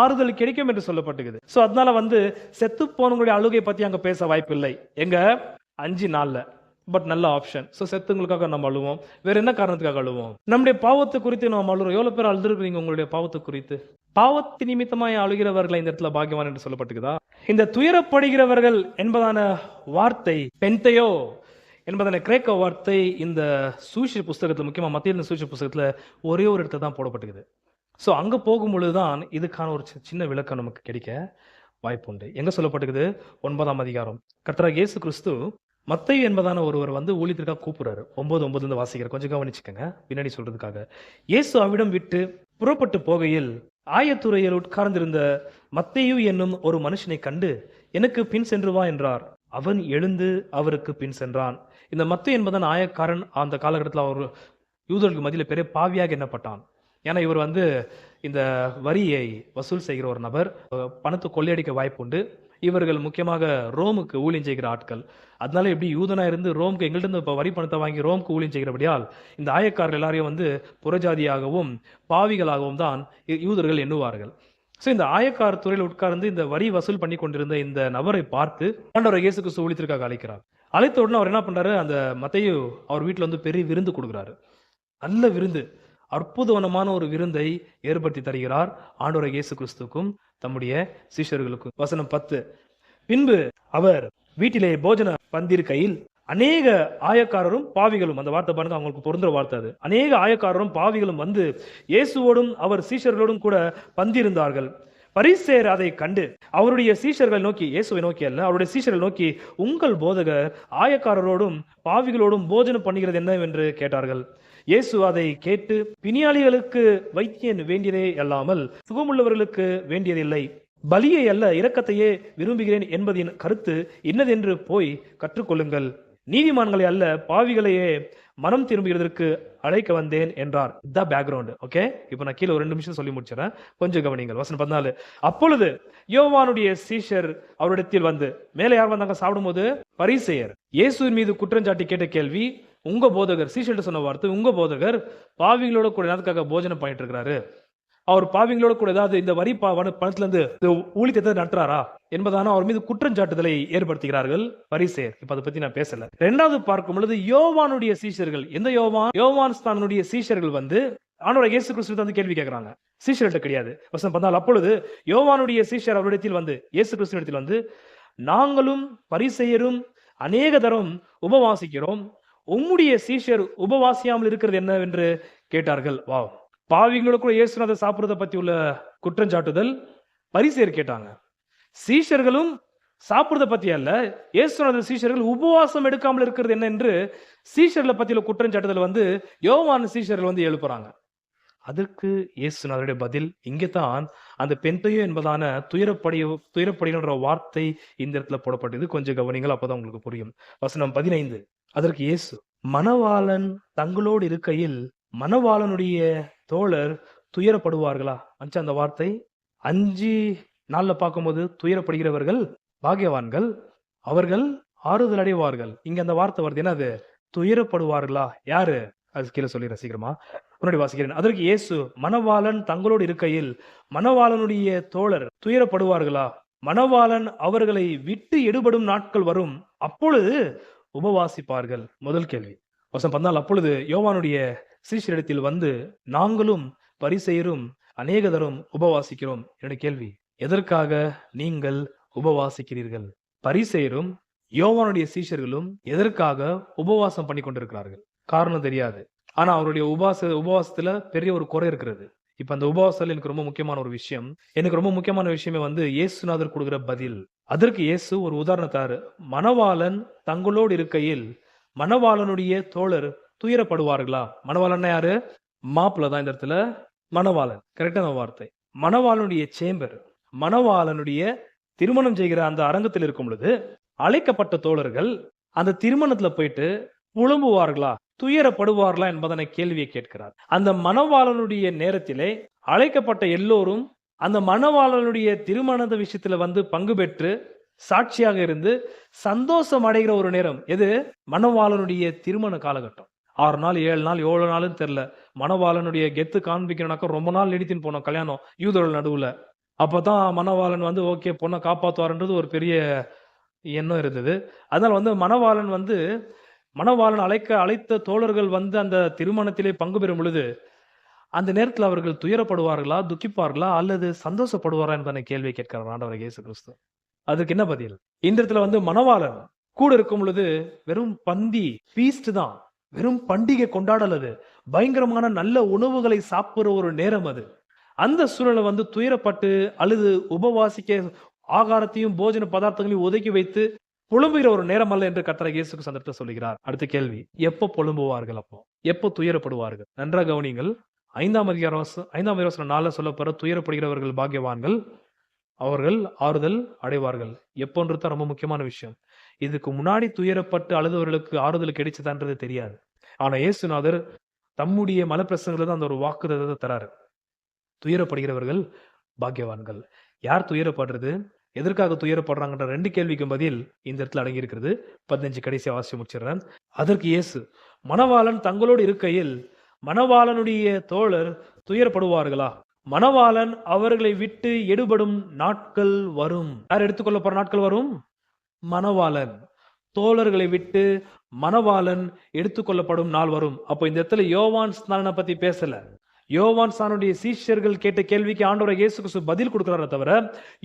ஆறுதல் கிடைக்கும் என்று சொல்லப்பட்டுக்குது. ஸோ அதனால வந்து செத்து போனவங்களுடைய அழுகை பத்தி அங்க பேச வாய்ப்பு இல்லை. எங்க 5 நாள்ல. பட் நல்ல ஆப்ஷன். ஸோ செத்துங்களுக்காக நம்ம அழுவோம். வேற என்ன காரணத்துக்காக அழுவோம்? நம்முடைய பாவத்தை குறித்து நாம் அழுறோம். எவ்வளவு பேர் அழுதுருக்கிறீங்க உங்களுடைய பாவத்தை குறித்து? பாவத்து நிமித்தமாய் அழுகிறவர்களை இந்த இடத்துல பாக்கியவான் என்று சொல்லப்பட்டுக்குதா? இந்த துயரப்படுகிறவர்கள் என்பதான வார்த்தை பென்தையோ என்பதான கிரேக்க வார்த்தை இந்த சுவிசேஷ புஸ்தகத்துல, முக்கியமா மத்திய சுவிசேஷ புஸ்தகத்துல ஒரே ஒரு இடத்துல தான் போடப்பட்டுக்குது. ஸோ அங்க போகும் பொழுதுதான் இதுக்கான ஒரு சின்ன விளக்கம் நமக்கு கிடைக்க வாய்ப்பு உண்டு. எங்க சொல்லப்பட்டுக்குது? 9ஆம் அதிகாரம். கர்த்தராகிய இயேசு கிறிஸ்து மத்தேயு என்பதான ஒருவர் வந்து ஊழியத்திற்காக கூப்பிடுறாரு. 9:9 இருந்து வாசிக்கிறேன். கொஞ்சம் கவனிச்சுக்கங்க. பின்னாடி சொல்றதுக்காக. இயேசு அவ்விடம் விட்டு புறப்பட்டு போகையில் ஆயத்துறையில் உட்கார்ந்திருந்த மத்தேயு என்னும் ஒரு மனுஷனைக் கண்டு, எனக்கு பின் சென்று வா என்றார். அவன் எழுந்து அவருக்கு பின் சென்றான். இந்த மத்தேயு என்பதான ஆயக்காரன் அந்த காலகட்டத்தில அவர் யூதர்களுக்கு மத்தியில பெரிய பாவியாக எண்ணப்பட்டான். ஏன்னா இவர் வந்து இந்த வரியை வசூல் செய்கிற ஒரு நபர். பணத்தை கொள்ளையடிக்க வாய்ப்புண்டு. இவர்கள் முக்கியமாக ரோமுக்கு ஊழியம் செய்கிற ஆட்கள். அதனால எப்படி யூதனா இருந்து ரோமுக்கு எங்கள்ட்ட இருந்து இப்ப வரி பணத்தை வாங்கி ரோமுக்கு ஊழியம் செய்கிறபடியால் இந்த ஆயக்காரர்கள் எல்லாரையும் வந்து புறஜாதியாகவும் பாவிகளாகவும் தான் யூதர்கள் எண்ணுவார்கள். ஸோ இந்த ஆயக்கார் துறையில் உட்கார்ந்து இந்த வரி வசூல் பண்ணி கொண்டிருந்த இந்த நபரை பார்த்து ஆண்டவர் இயேசு கிறிஸ்து ஊழியத்திற்காக அழைக்கிறார். அழைத்த உடனே அவர் என்ன பண்றாரு, அந்த மத்தேயு அவர் வீட்டில் வந்து பெரிய விருந்து கொடுக்குறாரு. நல்ல விருந்து, அற்புதமான ஒரு விருந்தை ஏற்படுத்தி தருகிறார் ஆண்டவர் இயேசு கிறிஸ்துக்கும் தம்முடைய சீஷர்களுக்கும். வசனம் 10. பின்பு அவர் வீட்டிலே போஜன பந்திருக்கையில் அநேக ஆயக்காரரும் பாவிகளும், அந்த வார்த்தை பாருங்க, அவங்களுக்கு பொருந்துற வார்த்தை அது. அநேக ஆயக்காரரும் பாவிகளும் வந்து இயேசுவோடும் அவர் சீஷர்களோடும் கூட பந்திருந்தார்கள். பரிசேயர் அதை கண்டு அவருடைய சீஷர்கள் நோக்கி, இயேசுவை நோக்கி அல்ல, அவருடைய சீஷர்கள் நோக்கி, உங்கள் போதகர் ஆயக்காரரோடும் பாவிகளோடும் போஜனம் பண்ணுகிறது என்னவென்று கேட்டார்கள். இயேசு அதை கேட்டு, பிணியாளிகளுக்கு வைத்தியன் வேண்டியதே அல்லாமல் சுகமுள்ளவர்களுக்கு வேண்டியதில்லை, பலியை அல்ல இரக்கத்தையே விரும்புகிறேன் என்பதின் கருத்து இன்னதென்று போய் கற்றுக்கொள்ளுங்கள். நீதிமான்களை அல்ல பாவிகளையே மனம் திரும்புகிறதற்கு அழைக்க வந்தேன் என்றார். இதுதான் பேக்ரவுண்ட். ஓகே, இப்போ நான் கீழே ஒரு 2 நிமிஷம் சொல்லி முடிச்சிடறேன், கொஞ்சம் கவனிங்கள். வசனம் 14. அப்பொழுது யோவானுடைய சீஷர் அவரிடத்தில் வந்து, மேலே யார் வந்தாங்க சாப்பிடும்போது? பரிசேயர். இயேசுவின் மீது குற்றஞ்சாட்டி கேட்ட கேள்வி, உங்க போதகர், சீஷர்கிட்ட சொன்ன வார்த்தை, உங்க போதகர் பாவிகளோட கூட என்னதுக்காக போஜனம் பண்ணிட்டு இருக்கிறாரு, அவர் பாவிங்களோட கூட ஏதாவது இந்த வரி பணத்துல இருந்து ஊழியத்தை நடத்துறாரா என்பதான அவர் மீது குற்றஞ்சாட்டுதலை ஏற்படுத்துகிறார்கள் பரிசேயர். இப்ப அதை பத்தி நான் பேசல. 2வது பார்க்கும் பொழுது யோவானுடைய சீஷர்கள். எந்த யோவான்? யோவான் ஸ்தானுடைய சீஷர்கள் வந்து ஆண்டவர் இயேசு கிறிஸ்து வந்து கேள்வி கேட்கிறாங்க, சீஷர்கிட்ட கிடையாது. வசனம் 14. அப்பொழுது யோவானுடைய சீஷர் அவரிடத்தில் வந்து, இயேசு கிறிஸ்துவிடத்தில் வந்து, நாங்களும் பரிசேயரும் அநேக தரம் உபவாசிக்கிறோம், உம்முடைய சீஷர் உபவாசியாமல் இருக்கிறது என்னவென்று கேட்டார்கள். வா, பாவிகளோட கூட இயேசுநாதர் சாப்பிடுறத பத்தி உள்ள குற்றஞ்சாட்டுதல் பரிசேயர் கேட்டாங்க. சீஷர்களும் சாப்பிடுறத பத்தி அல்ல, இயேசுநாதர் சீஷர்கள் உபவாசம் எடுக்காமல் இருக்கிறது என்ன என்று சீஷர்களை பத்தியுள்ள குற்றஞ்சாட்டுதல் வந்து யோவான் சீஷர்கள் வந்து எழுப்புறாங்க. அதற்கு இயேசுநாதருடைய பதில் இங்கே தான் அந்த பெண்தையோ என்பதான துயரப்படுகின்ற வார்த்தை இந்த இடத்துல போடப்பட்டது. கொஞ்சம் கவனிங்கள், அப்பதான் உங்களுக்கு புரியும். வசனம் 15. அதற்கு இயேசு, மணவாளன் தங்களோடு இருக்கையில் மணவாளனுடைய தோழர் துயரப்படுவார்களா? அந்த வார்த்தை 5 நாள்ல பார்க்கும்போது துயரப்படுகிறவர்கள் பாக்கியவான்கள், அவர்கள் ஆறுதல் அடைவார்கள். இங்க அந்த வார்த்தை வருது, என்னது? துயரப்படுவார்களா? யாரு? அது கீழே சொல்லி ரசிக்கிறமா முன்னாடி வாசிக்கிறேன். அதற்கு இயேசு, மணவாளன் தங்களோடு இருக்கையில் மணவாளனுடைய தோழர் துயரப்படுவார்களா? மணவாளன் அவர்களை விட்டு எடுபடும் நாட்கள் வரும், அப்பொழுது உபவாசிப்பார்கள். முதல் கேள்வி. வசனம் 14. அப்பொழுது யோவானுடைய சீஷரிடத்தில் வந்து, நாங்களும் பரிசேயரும் அநேக தரம் உபவாசிக்கிறோம். என்னுடைய கேள்வி, எதற்காக நீங்கள் உபவாசிக்கிறீர்கள்? பரிசேயரும் யோவானுடைய சீஷர்களும் எதற்காக உபவாசம் பண்ணி கொண்டிருக்கிறார்கள்? காரணம் தெரியாது. ஆனா அவருடைய உபவாசத்துல பெரிய ஒரு குறை இருக்கிறது. இப்ப அந்த உபவாசத்தில் எனக்கு ரொம்ப முக்கியமான விஷயமே வந்து இயேசுநாதர் கொடுக்கிற பதில். அதற்கு இயேசு ஒரு உதாரணத்தாரு, மணவாளன் தங்களோடு இருக்கையில் மணவாளனுடைய தோழர் துயரப்படுவார்களா? மணவாளன் யாரு? மாப்பிள்ள தான் இந்த இடத்துல மணவாளன். கரெக்டான வார்த்தை. மணவாளனுடைய சேம்பர், மணவாளனுடைய திருமணம் செய்கிற அந்த அரங்கத்தில் இருக்கும் பொழுது அழைக்கப்பட்ட தோழர்கள் அந்த திருமணத்துல போயிட்டு புலம்புவார்களா, துயரப்படுவார்களா என்பதனை கேள்வியை கேட்கிறார். அந்த மணவாளனுடைய நேரத்திலே அழைக்கப்பட்ட எல்லோரும் அந்த மணவாளனுடைய திருமண விஷயத்துல வந்து பங்கு பெற்று சாட்சியாக இருந்து சந்தோஷம் அடைகிற ஒரு நேரம் எது? மணவாளனுடைய திருமண காலகட்டம். 6 நாள் 7 நாள் 7 நாளும் தெரியல. மணவாளனுடைய கெத்து காண்பிக்கணும்னாக்கா ரொம்ப நாள் நெடித்தின்னு போனோம் கல்யாணம் யூதர்கள் நடுவுல. அப்பதான் மணவாளன் வந்து ஓகே பொண்ணை காப்பாத்துவாருன்றது ஒரு பெரிய எண்ணம் இருந்தது. அதனால வந்து மணவாளன் அழைத்த தோழர்கள் வந்து அந்த திருமணத்திலே பங்கு பெறும் பொழுது அந்த நேரத்தில் அவர்கள் துயரப்படுவார்களா, துக்கிப்பார்களா, அல்லது சந்தோஷப்படுவாரா என்பதை கேள்வி கேட்கிறார் ஆண்டவர் இயேசு கிறிஸ்து. அதுக்கு என்ன பதில்? இந்த இடத்துல வந்து மணவாளன் கூட இருக்கும் பொழுது வெறும் பந்தி ஃபீஸ்ட் தான், வெறும் பண்டிகை கொண்டாடல், அது பயங்கரமான நல்ல உணவுகளை சாப்பிடுற ஒரு நேரம் அது. அந்த சூழலை வந்து துயரப்பட்டு அழுது உபவாசிக்க ஆகாரத்தையும் போஜன பதார்த்தங்களையும் ஒதுக்கி வைத்து புலம்புகிற ஒரு நேரம் அல்ல என்று கர்த்தராகிய இயேசு கிறிஸ்து அந்த இடத்துல சொல்லுகிறார். அடுத்த கேள்வி, எப்போ புலம்புவார்கள்? அப்போ எப்போ துயரப்படுவார்கள்? நன்றாக கவனியுங்கள். 5ஆம் வசனம் 4 சொல்லப்படுற துயரப்படுகிறவர்கள் பாக்கியவான்கள், அவர்கள் ஆறுதல் அடைவார்கள். எப்போன்றது தான் ரொம்ப முக்கியமான விஷயம். இதுக்கு முன்னாடி துயரப்பட்டு அழுதவர்களுக்கு ஆறுதல் கிடைச்சதான்றது தெரியாது. ஆனா இயேசுநாதர் தம்முடைய மலைப்பிரசங்கத்துல தான் அந்த ஒரு வாக்குத்தத்தத்தை தராரு. துயரப்படுகிறவர்கள் பாக்கியவான்கள். யார் துயரப்படுறது? எதற்காக துயரப்படுறாங்கன்ற 2 கேள்விக்கும் பதில் இந்த இடத்துல அடங்கி இருக்கிறது. 15 கடைசியா வாசிச்சு முடிச்சிடுறேன். அதற்கு இயேசு, மணவாளன் தங்களோடு இருக்கையில் மணவாளனுடைய தோழர் துயரப்படுவார்களா? மணவாளன் அவர்களை விட்டு எடுபடும் நாட்கள் வரும். யார் எடுத்துக்கொள்ளப்படுற நாட்கள் வரும்? மணவாளன். தோழர்களை விட்டு மணவாளன் எடுத்துக்கொள்ளப்படும் நாள் வரும். அப்போ இந்த இடத்துல யோவான் ஸ்நானனை பத்தி பேசல. யோவான் ஸ்நானனுடைய சீஷர்கள் கேட்ட கேள்விக்கு ஆண்டவராகிய இயேசு கிறிஸ்து பதில் கொடுக்கிறாரே தவிர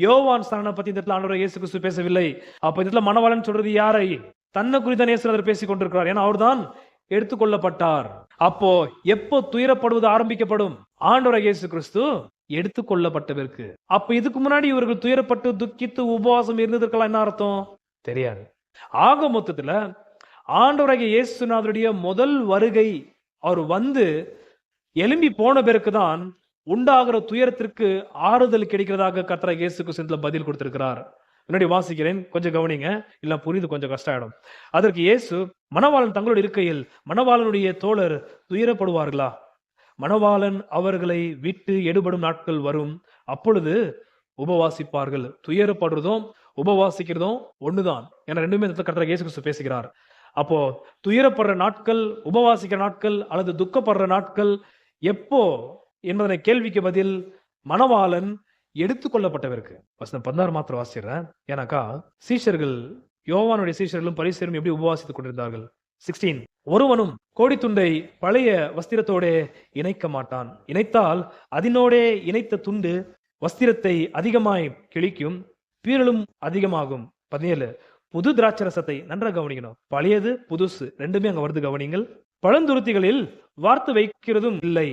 யோவான் ஸ்நானனை பத்தி இந்த இடத்துல ஆண்டவராகிய இயேசு கிறிஸ்து பேசவில்லை. அப்ப இந்த இடத்துல மணவாளன் சொல்றது யாரை? தன்னை குறித்த இயேசுநாதர் பேசிக் கொண்டிருக்கிறார். ஏன்னா அவர்தான் எடுத்துக்கொள்ளப்பட்டார். அப்போ எப்போ துயரப்படுவது ஆரம்பிக்கப்படும்? ஆண்டவராகிய இயேசு கிறிஸ்து எடுத்துக்கொள்ளப்பட்டதற்கு. அப்ப இதுக்கு முன்னாடி இவர்கள் துயரப்பட்டு துக்கித்து உபவாசம் இருந்ததற்கெல்லாம் என்ன அர்த்தம் தெரியாது. ஆக மொத்தத்துல ஆண்டவராகிய இயேசுநாதருடைய முதல் வருகை அவர் வந்து எழும்பி போன பிறகுதான் உண்டாகிற துயரத்திற்கு ஆறுதல் கிடைக்கிறதாக கர்த்தராகிய இயேசு கிறிஸ்து பதில் கொடுத்திருக்கிறார். முன்னாடி வாசிக்கிறேன், கொஞ்சம் கவனிங்க, இல்ல புரியுது கொஞ்சம் கஷ்டம் ஆயிடும். அதற்கு இயேசு, மணவாளன் தங்களோடு இருக்கையில் மணவாளனுடைய தோழர் துயரப்படுவார்களா? மணவாளன் அவர்களை விட்டு எடுபடும் நாட்கள் வரும், அப்பொழுது உபவாசிப்பார்கள். துயரப்படுறதும் உபவாசிக்கிறதும் ஒண்ணுதான். ஏன்னா ரெண்டுமே கர்த்தராகிய இயேசு கிறிஸ்து பேசுகிறார். அப்போ துயரப்படுற நாட்கள், உபவாசிக்கிற நாட்கள் அல்லது துக்கப்படுற நாட்கள் எப்போ என்பதனை கேள்விக்கு பதில் மணவாளன் எடுத்துக்கொள்ளப்பட்டவருக்கு. வசனம் 16 மாத்திரம் வாசிக்கிறேன். ஏன்னாக்கா சீஷர்கள், யோவானுடைய சீஷர்களும் பரிசேயரும் எப்படி உபவாசித்துக் கொண்டிருந்தார்கள். 16, ஒருவனும் கோடித்துண்டை பழைய வஸ்திரத்தோட இணைக்க மாட்டான். இணைத்தால் அதனோடே இணைத்த துண்டு வஸ்திரத்தை அதிகமாய் கிழிக்கும், பீறலும் அதிகமாகும். 17, புது திராட்சரசத்தை நன்றாக கவனிக்கணும். பழையது புதுசு ரெண்டுமே அங்க வருது, கவனிங்கள். பழந்துருத்திகளில் வார்த்து வைக்கிறதும் இல்லை.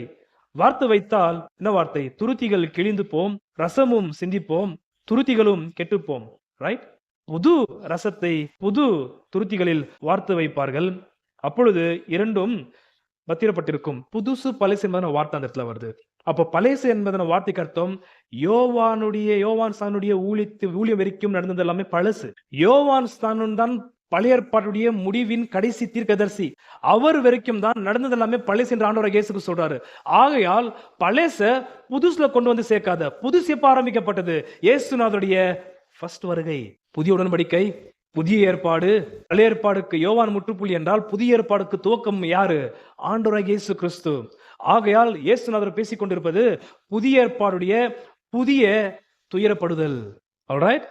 வார்த்து வைத்தால் என்ன வார்த்தை? துருத்திகள் கிழிந்து போம், ரசமும் சிந்திப்போம், துருத்திகளும் கெட்டுப்போம். ரைட்? புது ரசத்தை புது துருத்திகளில் வார்த்து வைப்பார்கள், அப்பொழுது இரண்டும் பத்திரப்பட்டிருக்கும். புதுசு பழசு என்பதன வார்த்தை அந்த இடத்துல வருது. அப்ப பழசு என்பதன வார்த்தைக்கு அர்த்தம் யோவான் ஸ்நானனுடைய ஊழியம் வரைக்கும் நடந்தது எல்லாமே பழசு. யோவான் ஸ்நானன் தான் பழைய ஏற்பாட்டுடைய முடிவின் கடைசி தீர்க்கதரிசி. அவர் வரைக்கும் தான் நடந்தது எல்லாமே பழசு என்று ஆண்டவராகிய இயேசு கிறிஸ்து சொல்றாரு. ஆகையால் பழச புதுசுல கொண்டு வந்து சேர்க்காத. புதுசு எப்ப ஆரம்பிக்கப்பட்டது? இயேசுநாதருடைய ஃபர்ஸ்ட் வருகை. புதிய உடன்படிக்கை, புதிய ஏற்பாடு. பழைய ஏற்பாடுக்கு யோவான் முற்றுப்புள்ளி என்றால் புதிய ஏற்பாடுக்கு துவக்கம் யாரு? ஆண்டவராகிய இயேசு கிறிஸ்து. ஆகையால் இயேசுநாதர் பேசிக் கொண்டிருப்பது புதிய ஏற்பாடுடைய புதிய துயரப்படுதல். ஆல்ரைட்?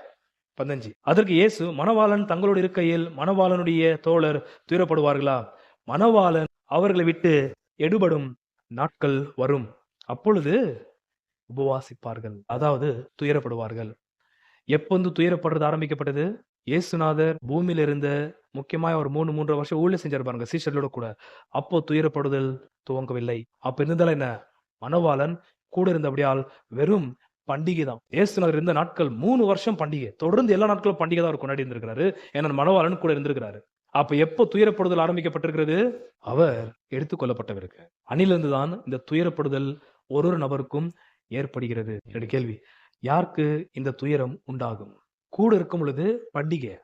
15, அதற்கு இயேசு, மணவாளன் தங்களோடு இருக்கையில் மணவாளனுடைய தோழர் துயரப்படுவார்களா? மணவாளன் அவர்களை விட்டு எடுபடும் நாட்கள் வரும், அப்பொழுது உபவாசிப்பார்கள். அதாவது துயரப்படுவார்கள். எப்போ வந்து துயரப்படுறது ஆரம்பிக்கப்பட்டது? இயேசுநாதர் பூமியில இருந்த முக்கியமாக ஒரு 3 வருஷம் ஊழியம் செஞ்சிருப்பாங்க சீஷர்களோட கூட. அப்போ துயரப்படுதல் துவங்கவில்லை. அப்ப இருந்ததால என்ன? மணவாளன் கூட இருந்தபடியால் வெறும் பண்டிகை தான். இயேசுநாதர் இருந்த நாட்கள் 3 வருஷம் பண்டிகை. தொடர்ந்து எல்லா நாட்களும் பண்டிகை தான் அவர் கொண்டாடி இருந்திருக்கிறாரு. ஏன்னா மணவாளன் கூட இருந்திருக்கிறாரு. அப்ப எப்போ துயரப்படுதல் ஆரம்பிக்கப்பட்டிருக்கிறது? அவர் எடுத்துக்கொள்ளப்பட்டவருக்கு. அணிலிருந்து தான் இந்த துயரப்படுதல் ஒரு நபருக்கும் ஏற்படுகிறது. என்னுடைய கேள்வி, யாருக்கு இந்த துயரம் உண்டாகும்? கூட இருக்கும் பொழுது பண்டிகை,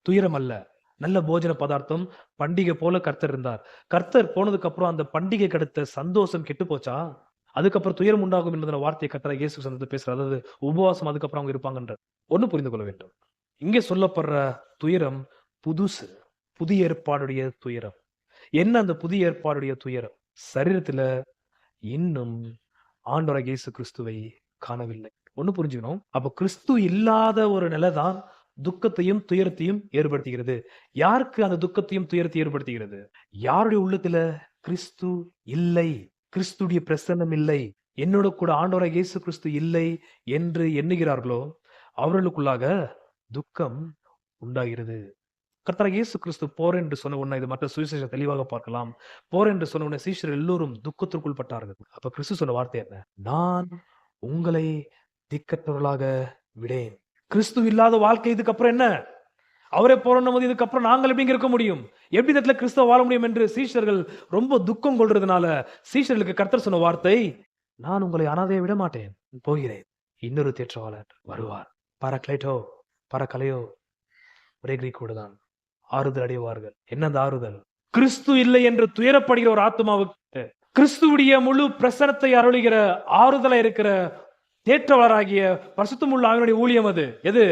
துயரம் அல்ல. நல்ல போஜன பதார்த்தம், பண்டிகை போல கர்த்தர் இருந்தார். கர்த்தர் போனதுக்கு அப்புறம் அந்த பண்டிகை கிடைத்த சந்தோஷம் கெட்டு போச்சா? அதுக்கப்புறம் துயரம் உண்டாகும் என்ற வார்த்தையை கர்த்தராகிய இயேசு கிறிஸ்து பேசுறாரு. அதாவது உபவாசம் அதுக்கப்புறம் அவங்க இருப்பாங்கன்ற ஒண்ணு புரிந்து கொள்ள வேண்டும். இங்கே சொல்லப்படுற துயரம் புதுசு, புதிய ஏற்பாடுடைய துயரம். என்ன அந்த புதிய ஏற்பாடுடைய துயரம்? சரீரத்துல இன்னும் ஆண்டவராகிய இயேசு கிறிஸ்துவை காணவில்லை. ஒண்ணு புரிஞ்சுக்கணும். அப்ப கிறிஸ்து இல்லாத ஒரு நிலைதான் துக்கத்தையும் துயரத்தையும் ஏற்படுத்துகிறது. யாருக்கு அந்த துக்கத்தையும் துயரத்தையும் ஏற்படுத்துகிறது? யாருடைய உள்ளத்துல கிறிஸ்து இல்லை, கிறிஸ்துடைய பிரசன்னம் இல்லை, என்னோட கூட ஆண்டவராகிய இயேசு கிறிஸ்து இல்லை என்று எண்ணுகிறார்களோ அவர்களுக்குள்ளாக துக்கம் உண்டாகிறது. கர்த்தராகிய இயேசு கிறிஸ்து போர் என்று சொன்ன உடனே, இது மற்ற சுவிசேஷம் தெளிவாக பார்க்கலாம், போர் என்று சொன்ன உடனே சீஷர்கள் எல்லோரும் துக்கத்திற்குள் பட்டார்கள். அப்ப கிறிஸ்து சொன்ன வார்த்தை என்ன? நான் உங்களை திக்கற்றவர்களாக விடேன். கிறிஸ்து இல்லாத வாழ்க்கை இதுக்கப்புறம் என்ன? அவரே போறோம் போது இதுக்கப்புறம் நாங்கள் எப்படி இருக்க முடியும், எப்படி இந்த இடத்துல கிறிஸ்தவ வாழ முடியும் என்று சீஷர்கள் ரொம்ப துக்கம் கொள்றதுனால சீஷர்களுக்கு கர்த்தர் சொன்ன வார்த்தை, நான் உங்களை அனாதையை விட மாட்டேன், போகிறேன், இன்னொரு தேற்றவாளர் வருவார், பரக்ளைட்டோ பரக்கலையோ ஒரே கிரீக் கூட தான், ஆறுதல் அடைவார்கள். என்ன அந்த ஆறுதல்? கிறிஸ்து இல்லை என்று துயரப்படுகிற ஒரு ஆத்மாவுக்கு கிறிஸ்துவுடைய முழு பிரசனத்தை அருளுகிற ஆறுதலா இருக்கிற தேற்றவராகிய பரிசுத்தமுள்ள ஆவியானவருடைய ஊழியம் அது. எது?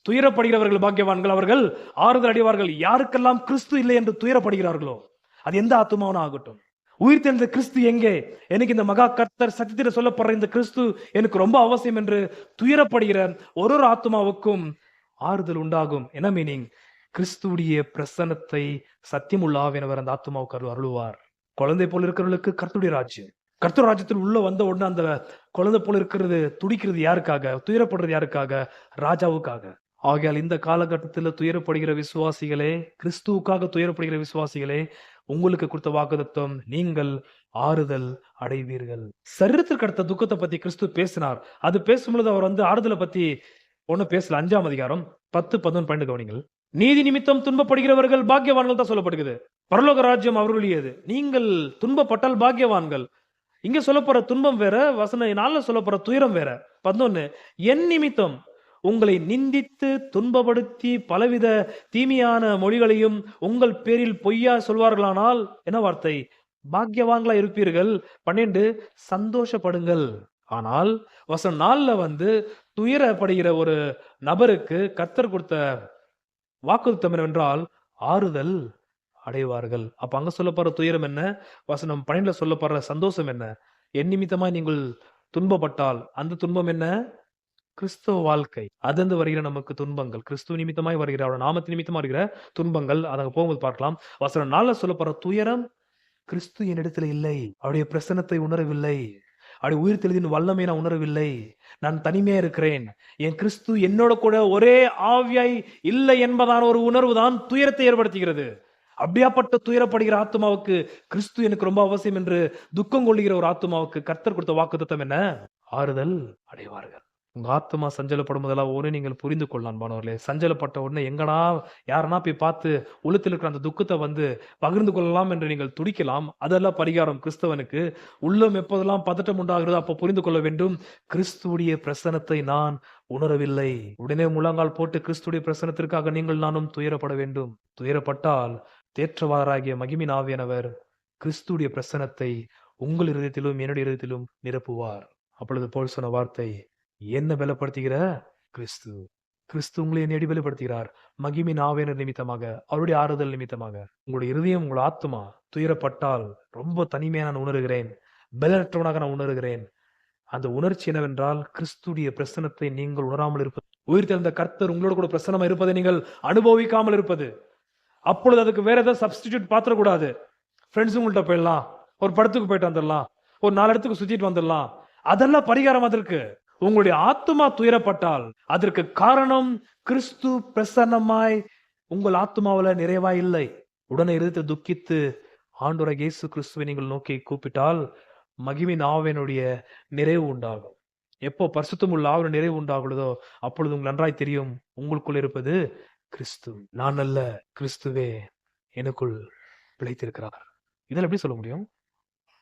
துயரப்படுகிறவர்கள் பாக்கியவான்கள், அவர்கள் ஆறுதல் அடைவார்கள். யாருக்கெல்லாம் கிறிஸ்து இல்லை என்று துயரப்படுகிறார்களோ, அது எந்த ஆத்மாவும் ஆகட்டும். உயிர் தெழுந்த கிறிஸ்து எங்கே? எனக்கு இந்த மகா கர்த்தர் சத்தியத்தில் சொல்லப்படுற இந்த கிறிஸ்து எனக்கு ரொம்ப அவசியம் என்று துயரப்படுகிற ஒரு ஒரு ஆத்மாவுக்கும் ஆறுதல் உண்டாகும். என்ன மீனிங்? கிறிஸ்துடைய பிரசன்னத்தை சத்தியமுள்ள ஆவியானவர் அந்த ஆத்மாவுக்கு அருளுவார். குழந்தை போல இருக்கிறவர்களுக்கு கர்த்தருடைய ராஜ்யம், கர்த்தர் ராஜ்யத்தில் உள்ள வந்த உடனே அந்த குழந்தை போல இருக்கிறது துடிக்கிறது யாருக்காக? துயரப்படுறது யாருக்காக? ராஜாவுக்காக. ஆகையால் இந்த காலகட்டத்தில் துயரப்படுகிற விசுவாசிகளே, கிறிஸ்துவுக்காக துயரப்படுகிற விசுவாசிகளே, உங்களுக்கு கொடுத்த வாக்குத்தத்தம், நீங்கள் ஆறுதல் அடைவீர்கள். சரீரத்திற்கு அடுத்த துக்கத்தை பத்தி கிறிஸ்து பேசினார். அது பேசும்பொழுது அவர் ஆறுதலை பத்தி ஒண்ணு பேசல. 5ஆம் அதிகாரம் 10, 11, 12 கவனிங்கள். நீதி நிமித்தம் துன்பப்படுகிறவர்கள் பாக்கியவான்கள் தான் சொல்லப்படுகிறது. பரலோக ராஜ்யம் அவர்களுடையது. நீங்கள் துன்பப்பட்டால் பாக்கியவான்கள். இங்க சொல்லப்படுற துன்பம் வேற, வசன 4 சொல்லப்படுற துயரம் வேற. 11, என் நிமித்தம் உங்களை நிந்தித்து துன்பப்படுத்தி பலவித தீமையான மொழிகளையும் உங்கள் பேரில் பொய்யா சொல்வார்களானால் என்ன வார்த்தை? பாக்கியவான்களா இருப்பீர்கள். 12, சந்தோஷப்படுங்கள். ஆனால் வசனம் 4 துயரப்படுகிற ஒரு நபருக்கு கர்த்தர் கொடுத்த வாக்குத்தத்தம் என்னவென்றால் ஆறுதல் அடைவார்கள். அப்ப அங்க சொல்லப்படுற துயரம் என்ன? வசனம் 12 சொல்லப்படுற சந்தோஷம் என்ன? என் நிமித்தமாய் நீங்கள் துன்பப்பட்டால் அந்த துன்பம் என்ன? கிறிஸ்தவ வாழ்க்கை. அதிலிருந்து வருகிற நமக்கு துன்பங்கள், கிறிஸ்துவ நிமித்தமாய் வருகிற அவருடைய நாமத்தின் நிமித்தமா வருகிற துன்பங்கள், அதை போகும்போது பார்க்கலாம். வசனம் 4 சொல்லப்படுற துயரம், கிறிஸ்து என்னிடத்துல இல்லை, அவருடைய பிரசன்னத்தை உணரவில்லை, அவருடைய உயிர் தெளிவின் வல்லமை நான் உணரவில்லை, நான் தனிமையா இருக்கிறேன், என் கிறிஸ்து என்னோட கூட ஒரே ஆவியாய் இல்லை என்பதான ஒரு உணர்வு தான் துயரத்தை ஏற்படுத்துகிறது. அப்படியாப்பட்ட துயரப்படுகிற ஆத்மாவுக்கு கிறிஸ்து எனக்கு ரொம்ப அவசியம் என்று துக்கம் கொள்ளுகிற ஒரு ஆத்மாவுக்கு கர்த்தர் கொடுத்த வாக்குத்தத்தம் என்ன? ஆறுதல் அடைவார்கள். உங்க ஆத்மா சஞ்சலப்படும் போதெல்லாம் ஒன்று நீங்கள் புரிந்து கொள்ளலாம் மாணவர்களே. சஞ்சலப்பட்ட உடனே எங்கனா யாரனா போய் பார்த்து உள்ளத்தில் இருக்கிற அந்த துக்கத்தை பகிர்ந்து கொள்ளலாம் என்று நீங்கள் துடிக்கலாம். அதெல்லாம் பரிகாரம் கிறிஸ்தவனுக்கு. உள்ளம் எப்போதெல்லாம் பதட்டம் உண்டாகிறதோ அப்ப புரிந்து கொள்ள வேண்டும், கிறிஸ்துடைய பிரசனத்தை நான் உணரவில்லை. உடனே முழங்கால் போட்டு கிறிஸ்துடைய பிரசனத்திற்காக நீங்கள் நானும் துயரப்பட வேண்டும். துயரப்பட்டால் தேற்றவாராகிய மகிமின் ஆவியானவர் கிறிஸ்துடைய பிரசனத்தை உங்கள் இருதயத்திலும் என்னுடைய இருதயத்திலும் நிரப்புவார். அப்பொழுது போல் சொன்ன வார்த்தை, என்ன பலப்படுத்துகிற கிறிஸ்து, கிறிஸ்து உங்களை என்னை பலப்படுத்துகிறார். மகிமின் ஆவியானவர் நிமித்தமாக, அவருடைய ஆறுதல் நிமித்தமாக. உங்களுடைய இருதயம், உங்கள் ஆத்மா துயரப்பட்டால் ரொம்ப தனிமையா நான் உணர்கிறேன், பலனற்றவனாக நான் உணர்கிறேன். அந்த உணர்ச்சி என்னவென்றால் கிறிஸ்துடைய பிரசனத்தை நீங்கள் உணராமல் இருப்பது. உயிர் தெழுந்த கர்த்தர் உங்களோட கூட பிரசனமா இருப்பதை நீங்கள் அனுபவிக்காமல் இருப்பது. அப்பொழுது அதுக்கு வேற ஏதாவது சப்ஸ்டிடியூட் பாத்திரக்கூடாது. ஃப்ரெண்ட்ஸ் உங்கள்கிட்ட போயிடலாம், ஒரு படத்துக்கு போயிட்டு வந்துடலாம், ஒரு 4 இடத்துக்கு சுத்திட்டு வந்துடலாம், அதெல்லாம் பரிகாரம். அதற்கு உங்களுடைய ஆத்மா துயரப்பட்டால் அதற்கு காரணம் கிறிஸ்து பிரசன்னமாய் உங்கள் ஆத்மாவில நிறைவாய் இல்லை. உடனே இருத்து துக்கித்து ஆண்டவராகிய இயேசு கிறிஸ்துவை நீங்கள் நோக்கி கூப்பிட்டால் மகிமின் ஆவியினுடைய நிறைவு உண்டாகும். எப்போ பரிசுத்தமுள்ள ஆவியின் நிறைவு உண்டாகுதோ அப்பொழுது உங்களுக்கு நன்றாய் தெரியும், உங்களுக்குள் இருப்பது கிறிஸ்து. நான் அல்ல, கிறிஸ்துவே எனக்குள் பிழைத்திருக்கிறார். இதெல்லாம் எப்படி சொல்ல முடியும்?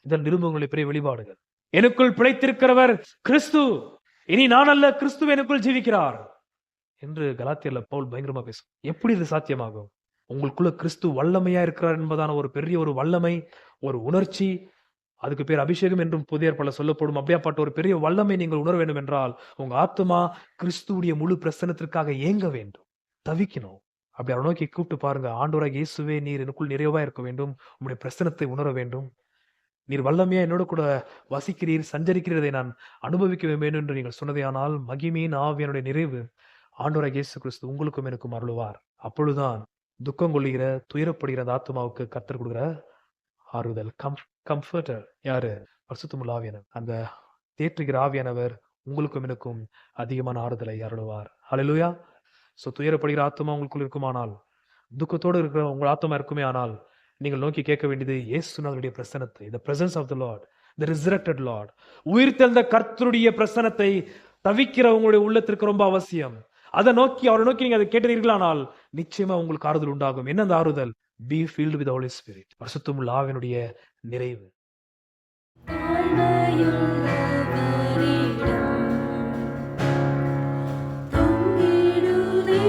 இதன் நிருபங்களுடைய பெரிய வெளிப்பாடுகள். எனக்குள் பிழைத்திருக்கிறவர் கிறிஸ்து, இனி நான் அல்ல, கிறிஸ்து எனக்குள் ஜீவிக்கிறார் என்று கலாத்தியர்ல பவுல் பயங்கரமா பேசும். எப்படி இது சாத்தியமாகும்? உங்களுக்குள்ள கிறிஸ்து வல்லமையா இருக்கிறார் என்பதான ஒரு பெரிய ஒரு வல்லமை, ஒரு உணர்ச்சி, அதுக்கு பேர் அபிஷேகம் என்றும் புதிய ஏற்பாடுல சொல்லப்படும். அப்படியாப்பட்ட ஒரு பெரிய வல்லமை நீங்கள் உணர வேண்டும் என்றால் உங்க ஆத்மா கிறிஸ்துவுடைய முழு பிரசன்னத்திற்காக ஏங்க வேண்டும், தவிக்கணும். அப்படி அவரை நோக்கி கூப்பிட்டு பாருங்க, ஆண்டவராகிய இயேசுவே நீர் எனக்குள் நிறைவா இருக்க வேண்டும், உங்களுடைய பிரசன்னத்தை உணர வேண்டும், நீர் வல்லமையா என்னோட கூட வசிக்கிறீர், சஞ்சரிக்கிறதை நான் அனுபவிக்க வேண்டும் என்று நீங்கள் சொன்னதையானால் மகிமையின் ஆவியானுடைய நிறைவு ஆண்டவராகிய இயேசு கிறிஸ்து உங்களுக்கும் எனக்கும் அருளுவார். அப்பொழுதுதான் துக்கம் கொள்ளுகிற துயரப்படுகிற அந்த ஆத்மாவுக்கு கர்த்தர் கொடுக்கிற ஆறுதல், கம்ஃபர்டர் யாரு? பரிசுத்தமுள்ள ஆவியானவர். அந்த தேற்றுகிற ஆவியானவர் உங்களுக்கும் எனக்கும் அதிகமான ஆறுதலை அருளுவார். ஹல்லேலூயா. சோ துயரப்படுகிற ஆத்மா உங்களுக்குள் இருக்குமானால், துக்கத்தோடு இருக்கிற உங்கள் ஆத்மா இருக்குமே ஆனால் நீங்கள் நோக்கி கேட்க வேண்டியது இயேசுவினுடைய பிரசன்னத்தை, the presence of the Lord, the resurrected Lord. உயிர் தெழுந்த கர்த்தருடைய பிரசன்னத்தை தவிக்கிற உங்களுடைய உள்ளத்திற்கு ரொம்ப அவசியம். அதை நோக்கி அவரை நோக்கி நீங்க அதை கேட்டீர்களானால் நிச்சயமா உங்களுக்கு ஆறுதல் உண்டாகும். என்ன அந்த ஆறுதல்? Be filled with holy spirit. பரிசுத்தமுள்ள ஆவியினுடைய நிறைவு. தாழ்மையுள்ளவரிடம் தொங்கிடுதே